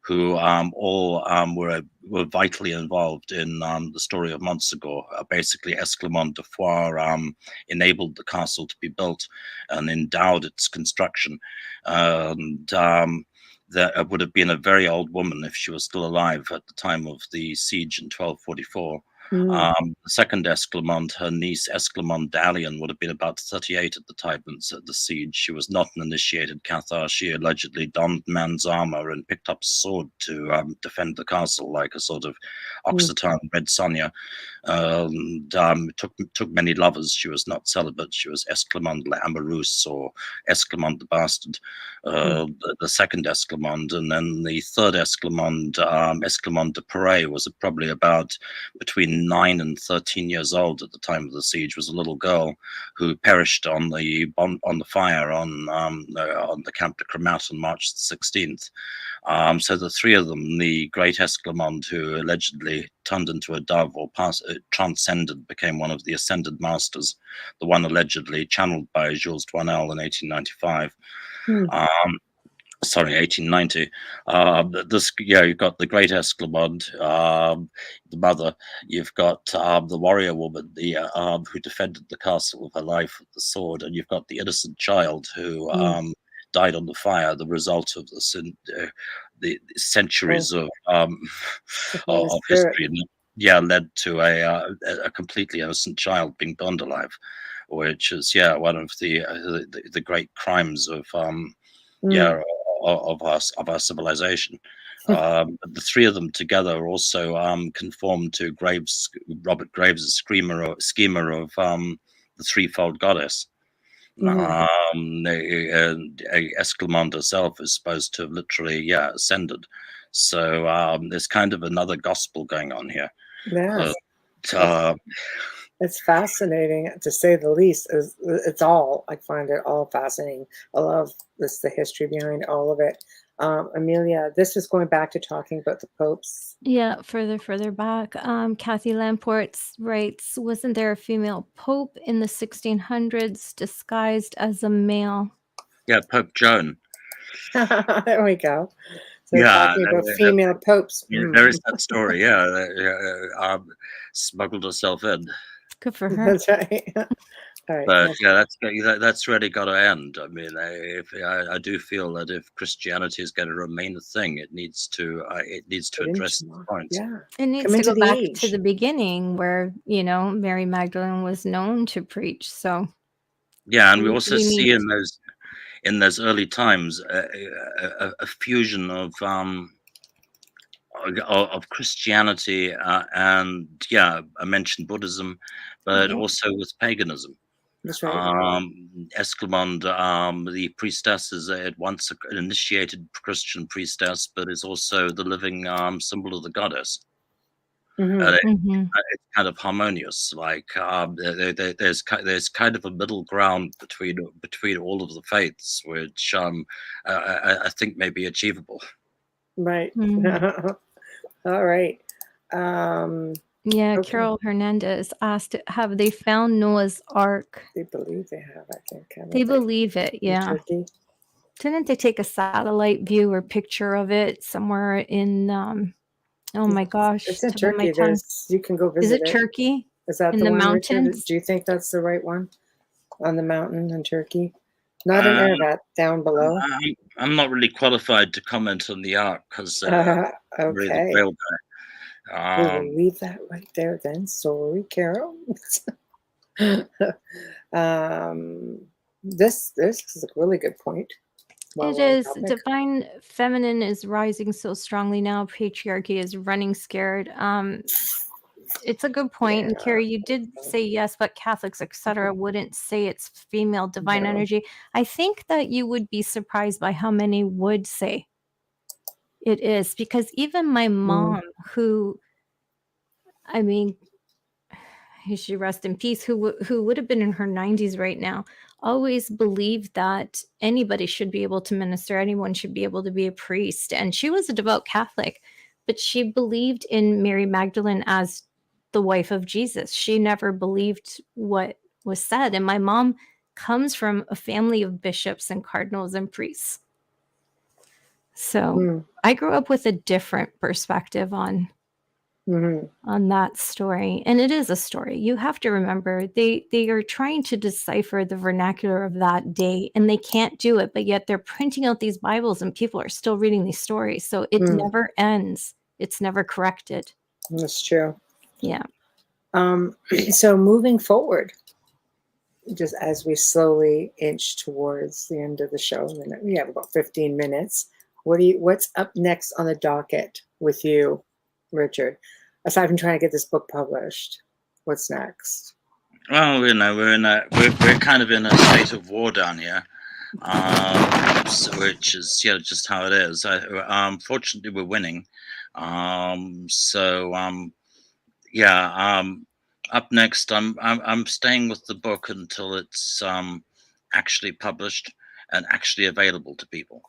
who all were vitally involved in the story of Montsegur. Basically, Esclamond de Foix enabled the castle to be built and endowed its construction, and that would have been a very old woman if she was still alive at the time of the siege in 1244. The second Esclamond, her niece Esclamond Dalian, would have been about 38 at the time of the siege. She was not an initiated Cathar. She allegedly donned man's armor and picked up a sword to defend the castle like a sort of Occitan Red Sonja. Took many lovers. She was not celibate. She was Esclamond l'Amoureuse or Esclamond the Bastard, the second Esclamond. And then the third Esclamond, Esclamond de Paray, was probably about between 9 and 13 years old at the time of the siege. Was a little girl who perished on the fire on the Camp de Cremat on March the 16th. So the 3 of them, the great Esclamond, who allegedly turned into a dove or transcended, became one of the ascended masters, the one allegedly channeled by Jules Douanel in 1895. 1890. You've got the great Esclamond, the mother. You've got the warrior woman, who defended the castle with her life with the sword, and you've got the innocent child who died on the fire, the result of the centuries of history. Led to a completely innocent child being burned alive, which is one of the great crimes of of our civilization. But the three of them together also conform to Robert Graves' schema of the threefold goddess. Escalmond herself is supposed to have literally ascended. So there's kind of another gospel going on here. Yeah. But, it's fascinating, to say the least. I find it all fascinating. I love the history behind all of it. Amelia, this is going back to talking about the popes. Yeah, further back. Kathy Lamport writes, wasn't there a female pope in the 1600s disguised as a male? Yeah, Pope Joan. There we go. So talking about female popes. There is that story, smuggled herself in. Good for her. That's right. All right. But that's really got to end. I mean, I do feel that if Christianity is going to remain a thing, it needs to address the points. Yeah, it needs to go back to the beginning where Mary Magdalene was known to preach. So yeah, and we also see in those early times a fusion of Christianity and I mentioned Buddhism, but also with paganism. That's right. Escalmond, the priestess, is at once an initiated Christian priestess, but is also the living symbol of the goddess. It's kind of harmonious. Like there's kind of a middle ground between all of the faiths, which I think may be achievable. Right. All right. Okay. Carol Hernandez asked, have they found Noah's Ark? They believe they have, I think. They believe it, yeah. Didn't they take a satellite view or picture of it somewhere in, oh my gosh. It's in Turkey. You can go visit it. Is it Turkey? Is that in the mountains? Richard? Do you think that's the right one? On the mountain in Turkey? Not in Ararat, down below. I'm not really qualified to comment on the Ark because okay. really the Grail guy. We will leave that right there then. Sorry, Carol. This is a really good point. It is. Divine feminine is rising so strongly now. Patriarchy is running scared. It's a good point. And Carrie, you did say yes, but Catholics, etc., wouldn't say it's female divine energy. I think that you would be surprised by how many would say it is, because even my mom, who, I mean, she rest in peace, who would have been in her 90s right now, always believed that anybody should be able to minister, anyone should be able to be a priest. And she was a devout Catholic, but she believed in Mary Magdalene as the wife of Jesus. She never believed what was said. And my mom comes from a family of bishops and cardinals and priests. So I grew up with a different perspective on that story. And it is a story. You have to remember, they are trying to decipher the vernacular of that day, and they can't do it, but yet they're printing out these Bibles and people are still reading these stories. So it never ends. It's never corrected. That's true. Yeah. So moving forward, just as we slowly inch towards the end of the show, we have about 15 minutes. What's up next on the docket with you, Richard? Aside from trying to get this book published, what's next? Well, we're kind of in a state of war down here, which is just how it is. Fortunately, we're winning. Up next, I'm staying with the book until it's actually published and actually available to people.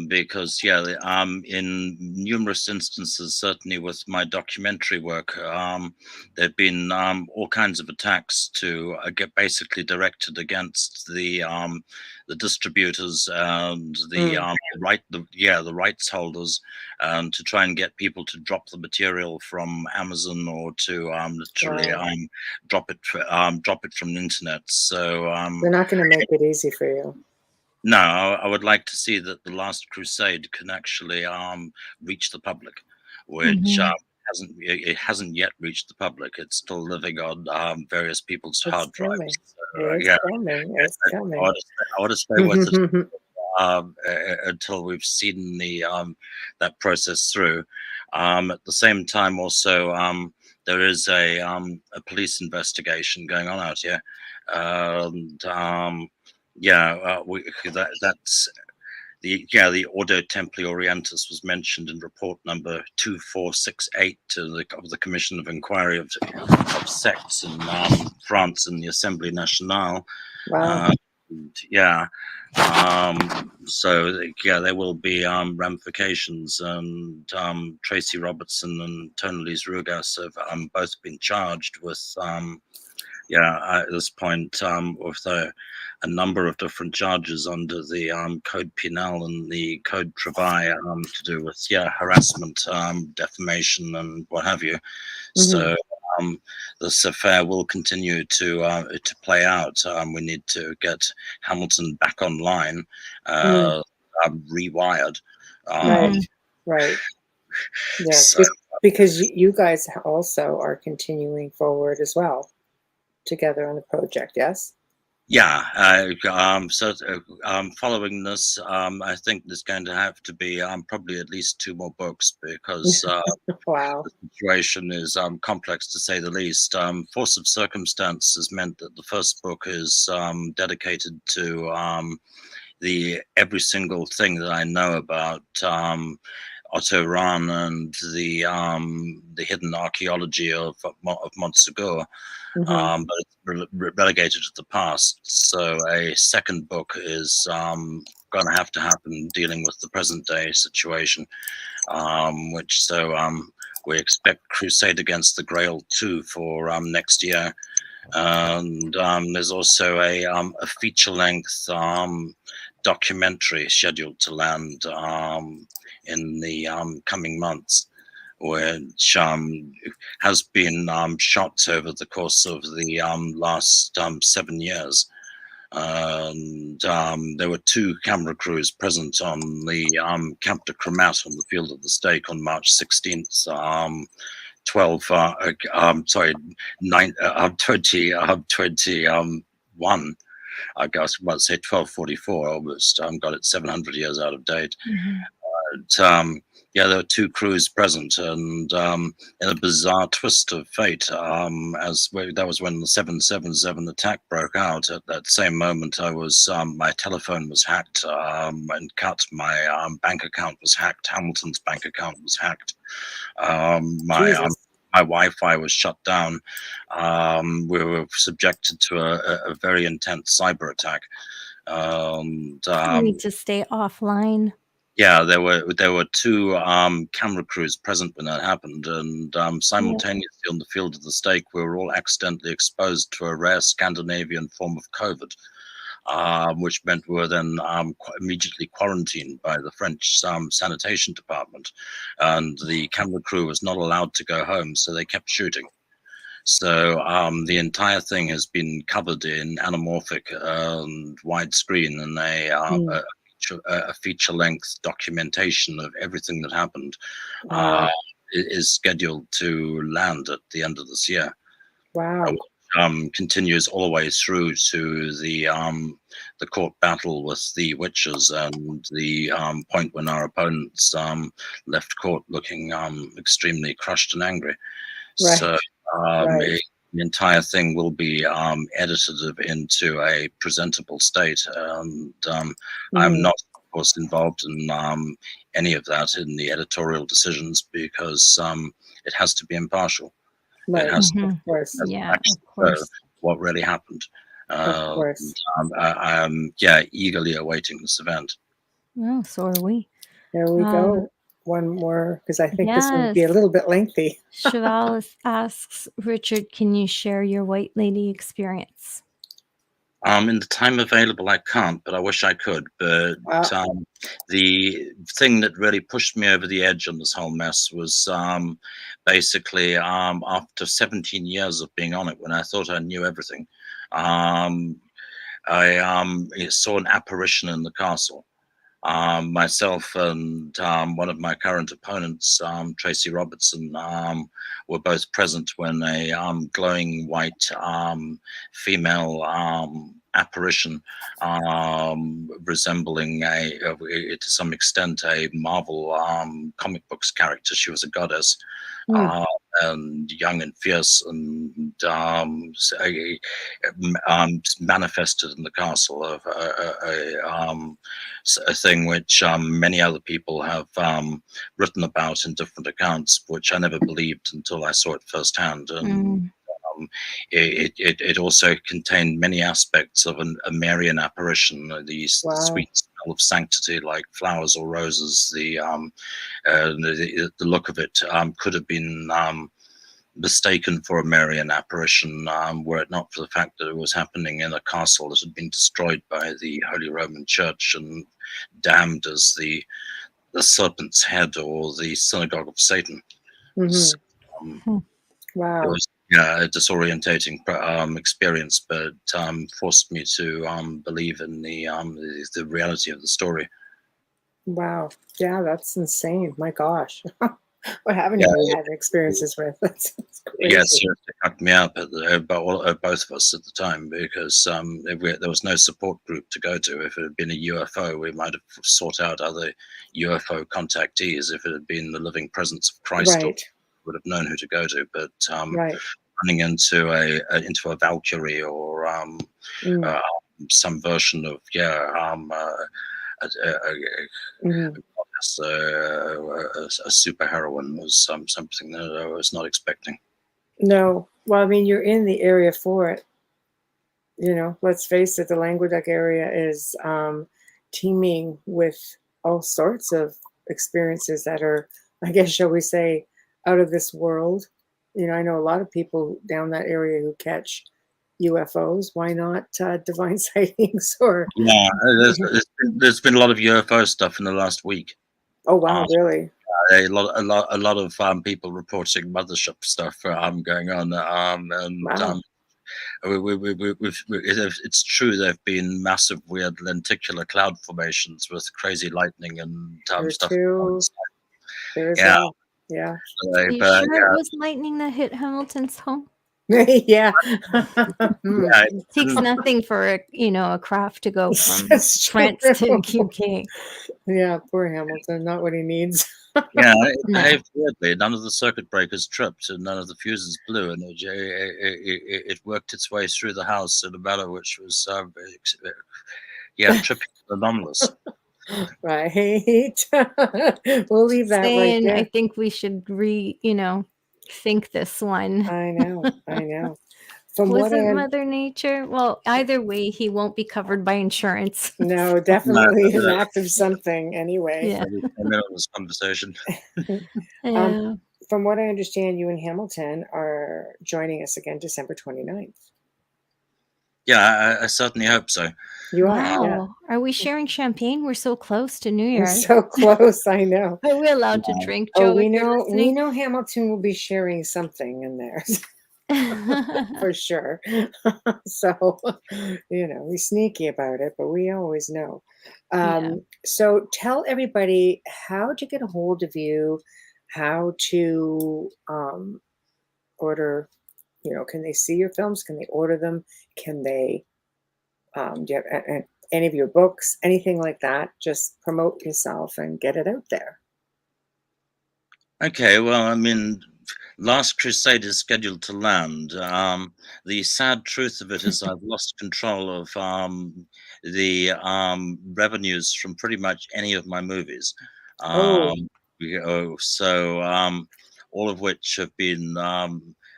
Because in numerous instances, certainly with my documentary work, there've been all kinds of attacks to get basically directed against the distributors and the rights holders, to try and get people to drop the material from Amazon or to literally drop it from the internet. So they're not going to make it easy for you. No, I would like to see that The Last Crusade can actually reach the public, which hasn't yet reached the public. It's still living on various people's hard drives. It's coming. I want to stay with it. until we've seen the that process through. At the same time, also there is a police investigation going on out here, and that's the Ordo Templi Orientis was mentioned in report number 2468 of the Commission of Inquiry of Sects in France in the Assemblée Nationale. Wow. There will be ramifications, and Tracy Robertson and Tony Lee Rugas have both been charged with at this point with a number of different charges under the Code Penal and the Code Travail to do with harassment, defamation, and what have you. So this affair will continue to play out. We need to get Hamilton back online, rewired. Right. Yes, So, because you guys also are continuing forward as well together on the project. Yes. Following this, I think there's going to have to be probably at least 2 more books, because Wow. the situation is complex, to say the least. Force of circumstance has meant that the first book is dedicated to every single thing that I know about Otto Rahn and the hidden archaeology of Montsegur. But it's relegated to the past. So a second book is going to have to happen, dealing with the present day situation, we expect Crusade Against the Grail 2 for next year. And there's also a feature-length documentary scheduled to land in the coming months, which has been shot over the course of the last 7 years. And there were 2 camera crews present on the Camp de Cremat on the Field of the Stake on March 16th. 2021. I guess I might say 1244. Almost got it 700 years out of date. But, there were 2 crews present, and in a bizarre twist of fate, that was when the 777 attack broke out. At that same moment, I was my telephone was hacked and cut. My bank account was hacked. Hamilton's bank account was hacked. My Wi-Fi was shut down. We were subjected to a very intense cyber attack. You need to stay offline. Yeah, there were 2 camera crews present when that happened, and simultaneously on the Field of the Stake, we were all accidentally exposed to a rare Scandinavian form of COVID, which meant we were then immediately quarantined by the French sanitation department, and the camera crew was not allowed to go home, so they kept shooting. So the entire thing has been covered in anamorphic and widescreen, and a feature-length documentation of everything that happened is scheduled to land at the end of this year. Wow. Continues all the way through to the court battle with the witches, and the point when our opponents left court looking extremely crushed and angry. Right. So the entire thing will be edited into a presentable state, and I'm not, of course, involved in any of that in the editorial decisions, because it has to be impartial. Right. It has Of course. Of course. What really happened. Of course. I'm eagerly awaiting this event. Well, so are we. There we go. One more, because I think this would be a little bit lengthy. Chavalis asks, Richard, can you share your White Lady experience? In the time available, I can't, but I wish I could. But the thing that really pushed me over the edge on this whole mess was basically after 17 years of being on it, when I thought I knew everything, I saw an apparition in the castle. Myself and one of my current opponents, Tracy Robertson, were both present when a glowing white female apparition, resembling to some extent a Marvel comic books character. She was a goddess, and young and fierce, and manifested in the castle of a thing which many other people have written about in different accounts, which I never believed until I saw it firsthand. And it also contained many aspects of a Marian apparition, the sweet smell of sanctity, like flowers or roses. The look of it could have been mistaken for a Marian apparition, were it not for the fact that it was happening in a castle that had been destroyed by the Holy Roman Church and damned as the serpent's head or the synagogue of Satan. So, Wow. It was a disorientating experience, but forced me to believe in the reality of the story. Wow. Yeah, that's insane. My gosh. What haven't you had experiences with? That's crazy. Yes, it cracked me up both of us at the time, because there was no support group to go to. If it had been a UFO, we might have sought out other UFO contactees. If it had been the living presence of Christ, we would have known who to go to. But running into a Valkyrie or some version of a super heroine was something that I was not expecting. No. Well, I mean, you're in the area for it. You know, let's face it, the Languedoc area is teeming with all sorts of experiences that are, I guess, shall we say, out of this world. You know, I know a lot of people down that area who catch UFOs. Why not divine sightings? Or there's been a lot of UFO stuff in the last week. Oh wow, really? A lot of people reporting mothership stuff going on, it's true there've been massive weird lenticular cloud formations with crazy lightning and stuff. There's yeah. Are you sure it was lightning that hit Hamilton's home? Yeah. It takes nothing for a craft to go from France to UK. Yeah, poor Hamilton, not what he needs. Weirdly, none of the circuit breakers tripped and none of the fuses blew, and it worked its way through the house in a manner which was tripping anomalous. Right. We'll leave that right there. I think we should think this one. I know. Wasn't Mother Nature? Well, either way, he won't be covered by insurance. No, definitely an act of something anyway. Yeah. This conversation. From what I understand, you and Hamilton are joining us again December 29th. Yeah, I certainly hope so. You are. Wow. Yeah. Are we sharing champagne? We're so close to New Year's. We're so close, I know. Are we allowed to drink, Joe? Oh, we know Hamilton will be sharing something in there. For sure. So, we're sneaky about it, but we always know. So tell everybody how to get a hold of you, how to order, can they see your films? Can they order them? Can they, do you have any of your books, anything like that? Just promote yourself and get it out there. Okay, well, I mean, Last Crusade is scheduled to land. The sad truth of it is I've lost control of the revenues from pretty much any of my movies. So all of which have been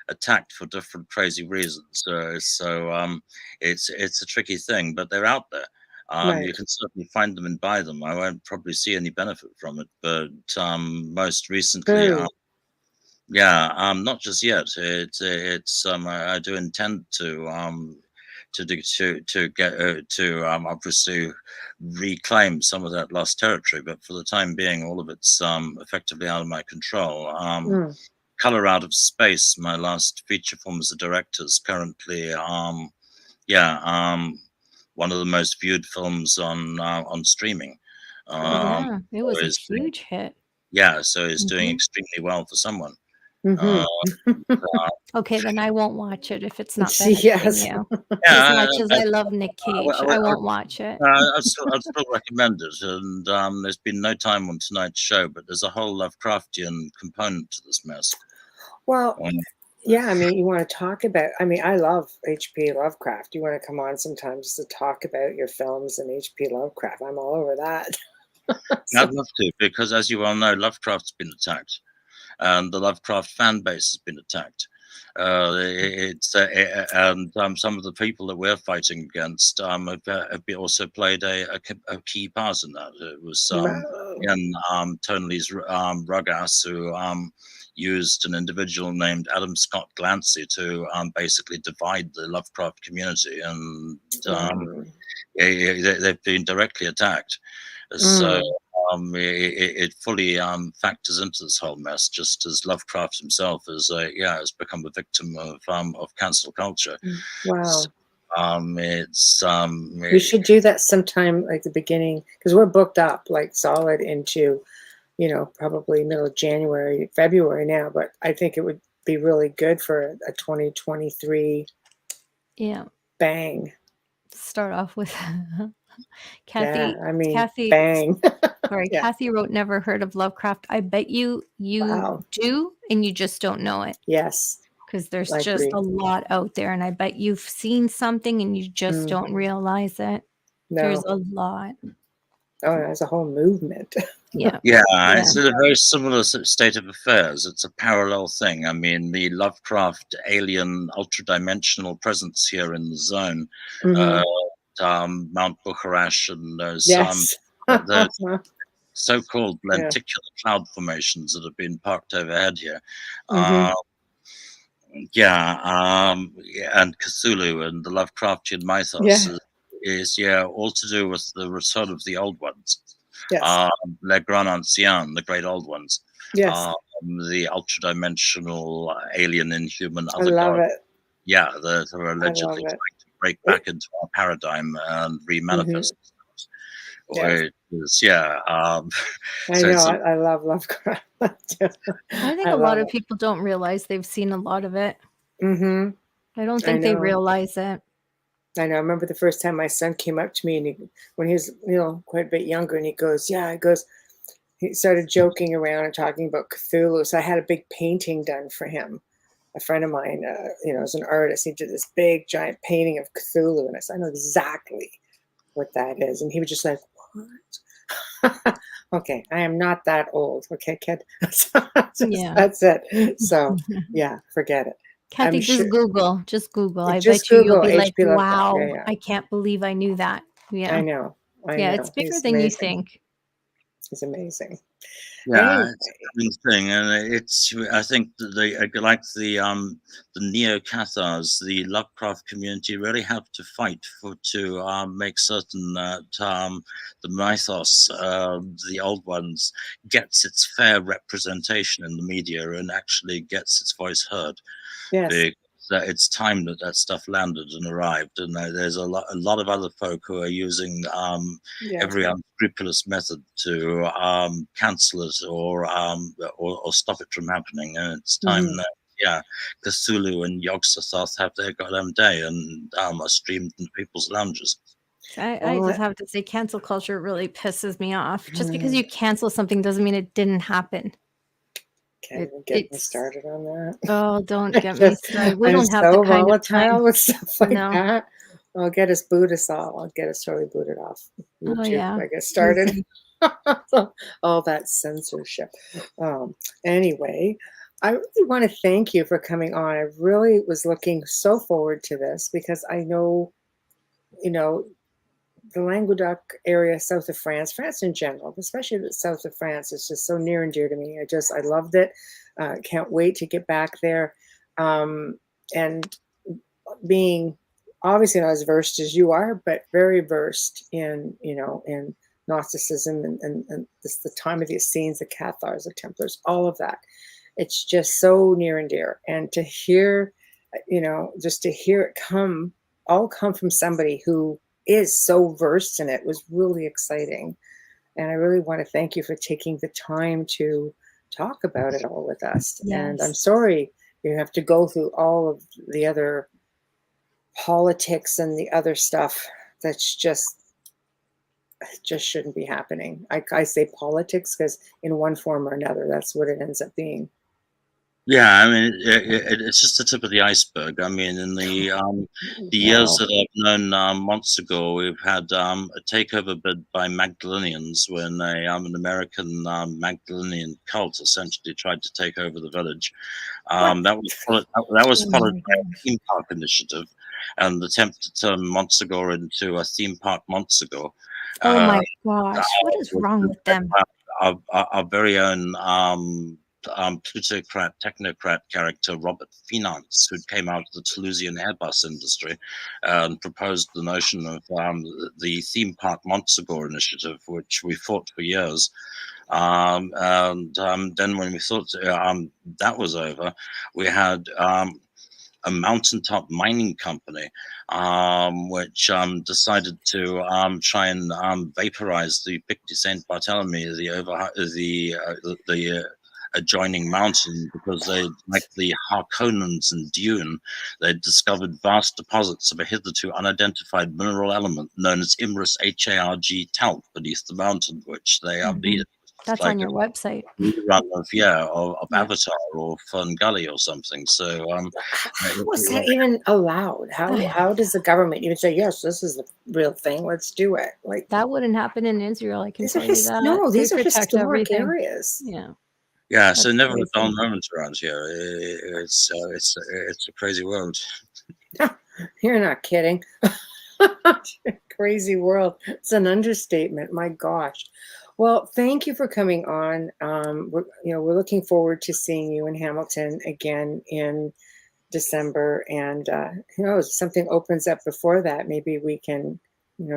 attacked for different crazy reasons. So it's a tricky thing, but they're out there. You can certainly find them and buy them. I won't probably see any benefit from it, but most recently, not just yet. It's I do intend to obviously reclaim some of that lost territory, but for the time being, all of it's effectively out of my control. Color Out of Space, my last feature film as a director, is currently one of the most viewed films on streaming. It was a huge hit. Yeah, so it's doing extremely well for someone. Okay, then I won't watch it if it's not benefiting Yes. you. Yeah, As much as I love Nick Cage, I won't watch it. I'd still recommend it. And there's been no time on tonight's show, but there's a whole Lovecraftian component to this mess. Well, Um, yeah, I mean, you want to talk about, I mean, I love H.P. Lovecraft. You want to come on sometimes to talk about your films and H.P. Lovecraft. I'm all over that. I'd love to, because as you well know, Lovecraft's been attacked, and the Lovecraft fan base has been attacked. And some of the people that we're fighting against have also played a key part in that. It was Tonley's Rugass, who used an individual named Adam Scott Glancy to basically divide the Lovecraft community, and they've been directly attacked. So it fully factors into this whole mess, just as Lovecraft himself has become a victim of cancel culture. Wow. So, we should do that sometime, like the beginning, because we're booked up like solid into, probably middle of January, February now. But I think it would be really good for a 2023 bang. Start off with Kathy. Yeah, I mean, Kathy, bang. Sorry, Yeah. Kathy wrote, "Never heard of Lovecraft." I bet you do, and you just don't know it. Yes. Because there's just a lot out there, and I bet you've seen something and you just don't realize it. No. There's a lot. Oh, there's a whole movement. Yeah. It's a very similar state of affairs. It's a parallel thing. I mean, the Lovecraft alien ultra-dimensional presence here in the zone, Mount Bukharash, and those so-called lenticular cloud formations that have been parked overhead here. And Cthulhu and the Lovecraftian mythos is all to do with the return of the old ones. Yes. Les Grands Anciens, the great old ones. Yes. The ultra-dimensional alien, inhuman, I love it. Yeah, they're allegedly trying to break back into our paradigm and remanifest themselves. Yes. I know. I love Lovecraft. I think a lot of people don't realize they've seen a lot of it. I don't think they realize it. I know. I remember the first time my son came up to me, and when he was, quite a bit younger, and he goes, he started joking around and talking about Cthulhu. So I had a big painting done for him. A friend of mine, is an artist. He did this big, giant painting of Cthulhu, and I said, I know exactly what that is. And he was just like, what? Okay, I am not that old. Okay, kid. That's it. So, forget it. Kathy, Google. Just Google. I Just bet you'll Google be like, H.P. wow, Lovecraft. I can't believe I knew that. Yeah. I know. It's bigger He's than amazing. you think. It's amazing. Yeah, it's a thing, and I think that the neo-Cathars, the Lovecraft community, really have to fight to make certain that the mythos, the old ones, gets its fair representation in the media and actually gets its voice heard. Yes. Because it's time that stuff landed and arrived, and there's a lot of other folk who are using every unscrupulous method to cancel it or stop it from happening. And it's time that Cthulhu and Yog-Sothoth have their goddamn day and are streamed in people's lounges. I just have to say, cancel culture really pisses me off. Just because you cancel something doesn't mean it didn't happen. Can't even get me started on that. Oh, don't get me started. We don't have so the kind of time with stuff like that. I'll get us I'll get us totally booted off YouTube. Oh, yeah. I get started. All that censorship. Anyway, I really want to thank you for coming on. I really was looking so forward to this because I know, the Languedoc area south of France in general, especially the south of France, is just so near and dear to me. I loved it. Can't wait to get back there. And being obviously not as versed as you are, but very versed in Gnosticism and this, the time of the Essenes, the Cathars, the Templars, all of that. It's just so near and dear. And to hear, just to hear it come from somebody who is so versed in it was really exciting. And I really want to thank you for taking the time to talk about it all with us. And I'm Yes. sorry you have to go through all of the other politics and the other stuff that's just shouldn't be happening. I say politics because in one form or another, that's what it ends up being. Yeah, I mean, it's just the tip of the iceberg. I mean, in the years Wow. that I've known months ago, we've had a takeover bid by Magdalenians when an American Magdalenian cult essentially tried to take over the village. What? That was Oh followed my by a gosh. theme park initiative, and the attempt to turn Montsegur into a theme park Montsegur. Oh Uh, my gosh. What is which wrong is with them? our very own plutocrat, technocrat character, Robert Finance, who came out of the Toulousian Airbus industry and proposed the notion of the theme park Montsegur initiative, which we fought for years. Then when we thought that was over, we had a mountaintop mining company, which decided to try and vaporize the Pic de Saint Barthélemy, the adjoining mountain, because they, like the Harkonnens in Dune, they'd discovered vast deposits of a hitherto unidentified mineral element known as Imrus Harg talc beneath the mountain, which they Mhm. That's like on your website. rerun of of Yeah. Avatar or Fern Gully or something. So How was that even allowed? How does the government even say, yes, this is the real thing, let's do it? Like, That wouldn't happen in Israel, I can these are tell you that. no, They these are protect historic everything. areas. Yeah. yeah, so That's never a dull crazy. moment around here. It's a crazy world. You're not kidding. Crazy world. It's an understatement. My gosh. Well, thank you for coming on. We're looking forward to seeing you in Hamilton again in December, and who knows, if something opens up before that, maybe we can,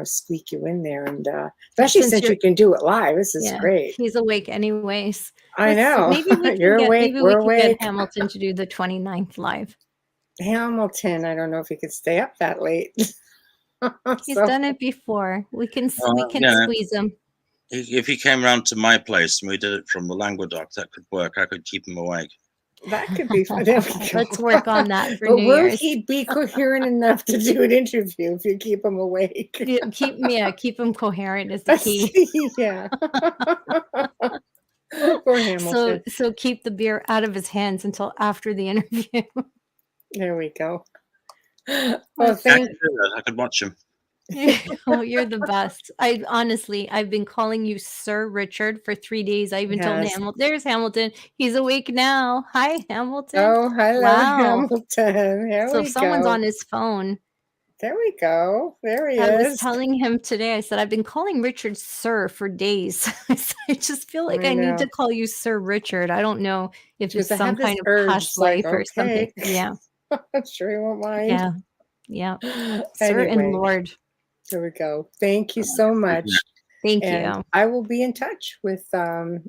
squeak you in there, and especially Since since you're you can do it live. This is yeah, great. he's awake anyways. I know. Maybe we can You're awake. maybe we We're can get awake. Hamilton to do the 29th live. Hamilton. I don't know if he could stay up that late. He's So done it before. We can Yeah, squeeze him. if he came round to my place and we did it from the Languedoc, that could work. I could keep him awake. that could be fun. There we go. Let's work on that for But New will Year's. he be coherent enough to do an interview if you keep him awake? Keep him coherent is the key. Yeah. Poor Hamilton. So keep the beer out of his hands until after the interview. There we go. Well, I thank could do that. I could watch him. Oh, you're the best. I've been calling you Sir Richard for 3 days. I even told Yes. Hamilton, there's Hamilton. He's awake now. Hi, Hamilton. Oh, hello, Wow. Hamilton. Here So we if someone's go. on his phone, There we go. There he I was is. telling him today, I said, I've been calling Richard Sir for days. I just feel like I I need know. to call you Sir Richard. I don't know if it's Because I some have this kind of urge. past It's like, life or something. okay. Yeah. I'm sure he won't mind. Yeah. Yeah. Sir and Anyway, Lord. there we go. Thank you so much. Thank And you. I will be in touch with an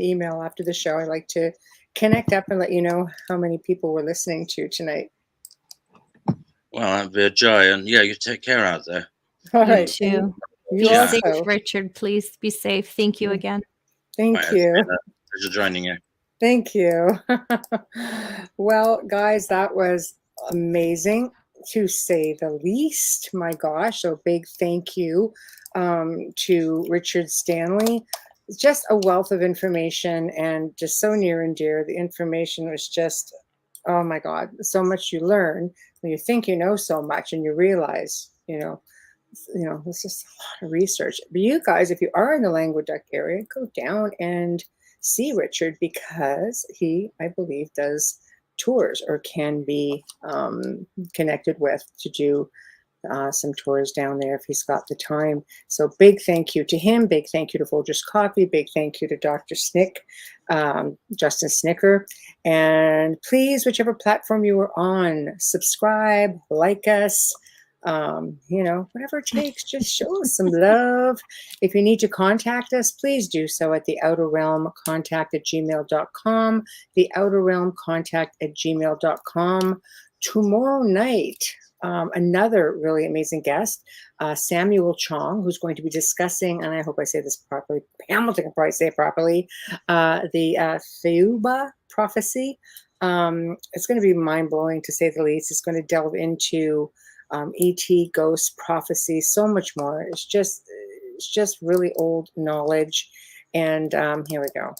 email after the show. I like to connect up and let you know how many people were listening to tonight. Well, that'd be a joy. And yeah, you take care out there. All You right. too. You Be also. safe, Richard. Please be safe. Thank you again. Thank Right, you. Pleasure joining you. Thank you. Well, guys, that was amazing to say the least. My gosh. So big thank you to Richard Stanley. Just a wealth of information and just so near and dear. The information was just, oh my God, so much you learn when you think you know so much and you realize, it's just a lot of research. But you guys, if you are in the Languedoc area, go down and see Richard, because he, I believe, does tours or can be connected with to do some tours down there if he's got the time. So big thank you to him. Big thank you to Folgers Coffee. Big thank you to Dr. Snick, Justin Snicker. And please, whichever platform you are on, subscribe, like us. Whatever it takes, just show us some love. If you need to contact us, please do so at the Outer Realm contact@gmail.com. The Outer Realm contact@gmail.com. Tomorrow night, another really amazing guest, Samuel Chong, who's going to be discussing, and I hope I say this properly, Hamilton can probably say it properly, the Theuba prophecy. It's going to be mind-blowing, to say the least. It's going to delve into ET, ghost prophecy, so much more. It's just really old knowledge. And here we go.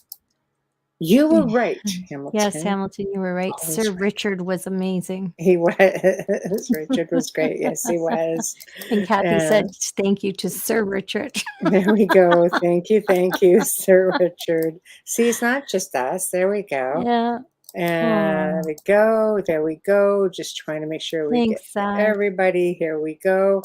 You were right, Hamilton. Yes, Hamilton, you were right. Always Sir right. Richard was amazing. He was. Richard was great. Yes, he was. And Kathy said And thank you to Sir Richard. there we go. Thank you, Sir Richard. See, it's not just us. There we go. Yeah. And there we go. Just trying to make sure we Thanks, get Sad. everybody. Here we go.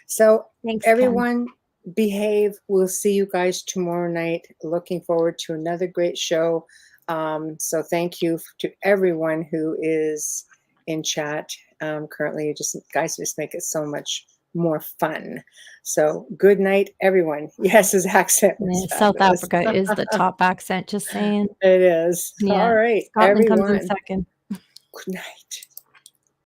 So Thanks, Ken. everyone, behave. We'll see you guys tomorrow night. Looking forward to another great show. So thank you to everyone who is in chat currently. You guys just make it so much more fun. So good night, everyone. Yes, his accent was South fabulous. Africa is the top accent, just saying. It is. Yeah. All right, Scotland everyone. comes in second. Good night.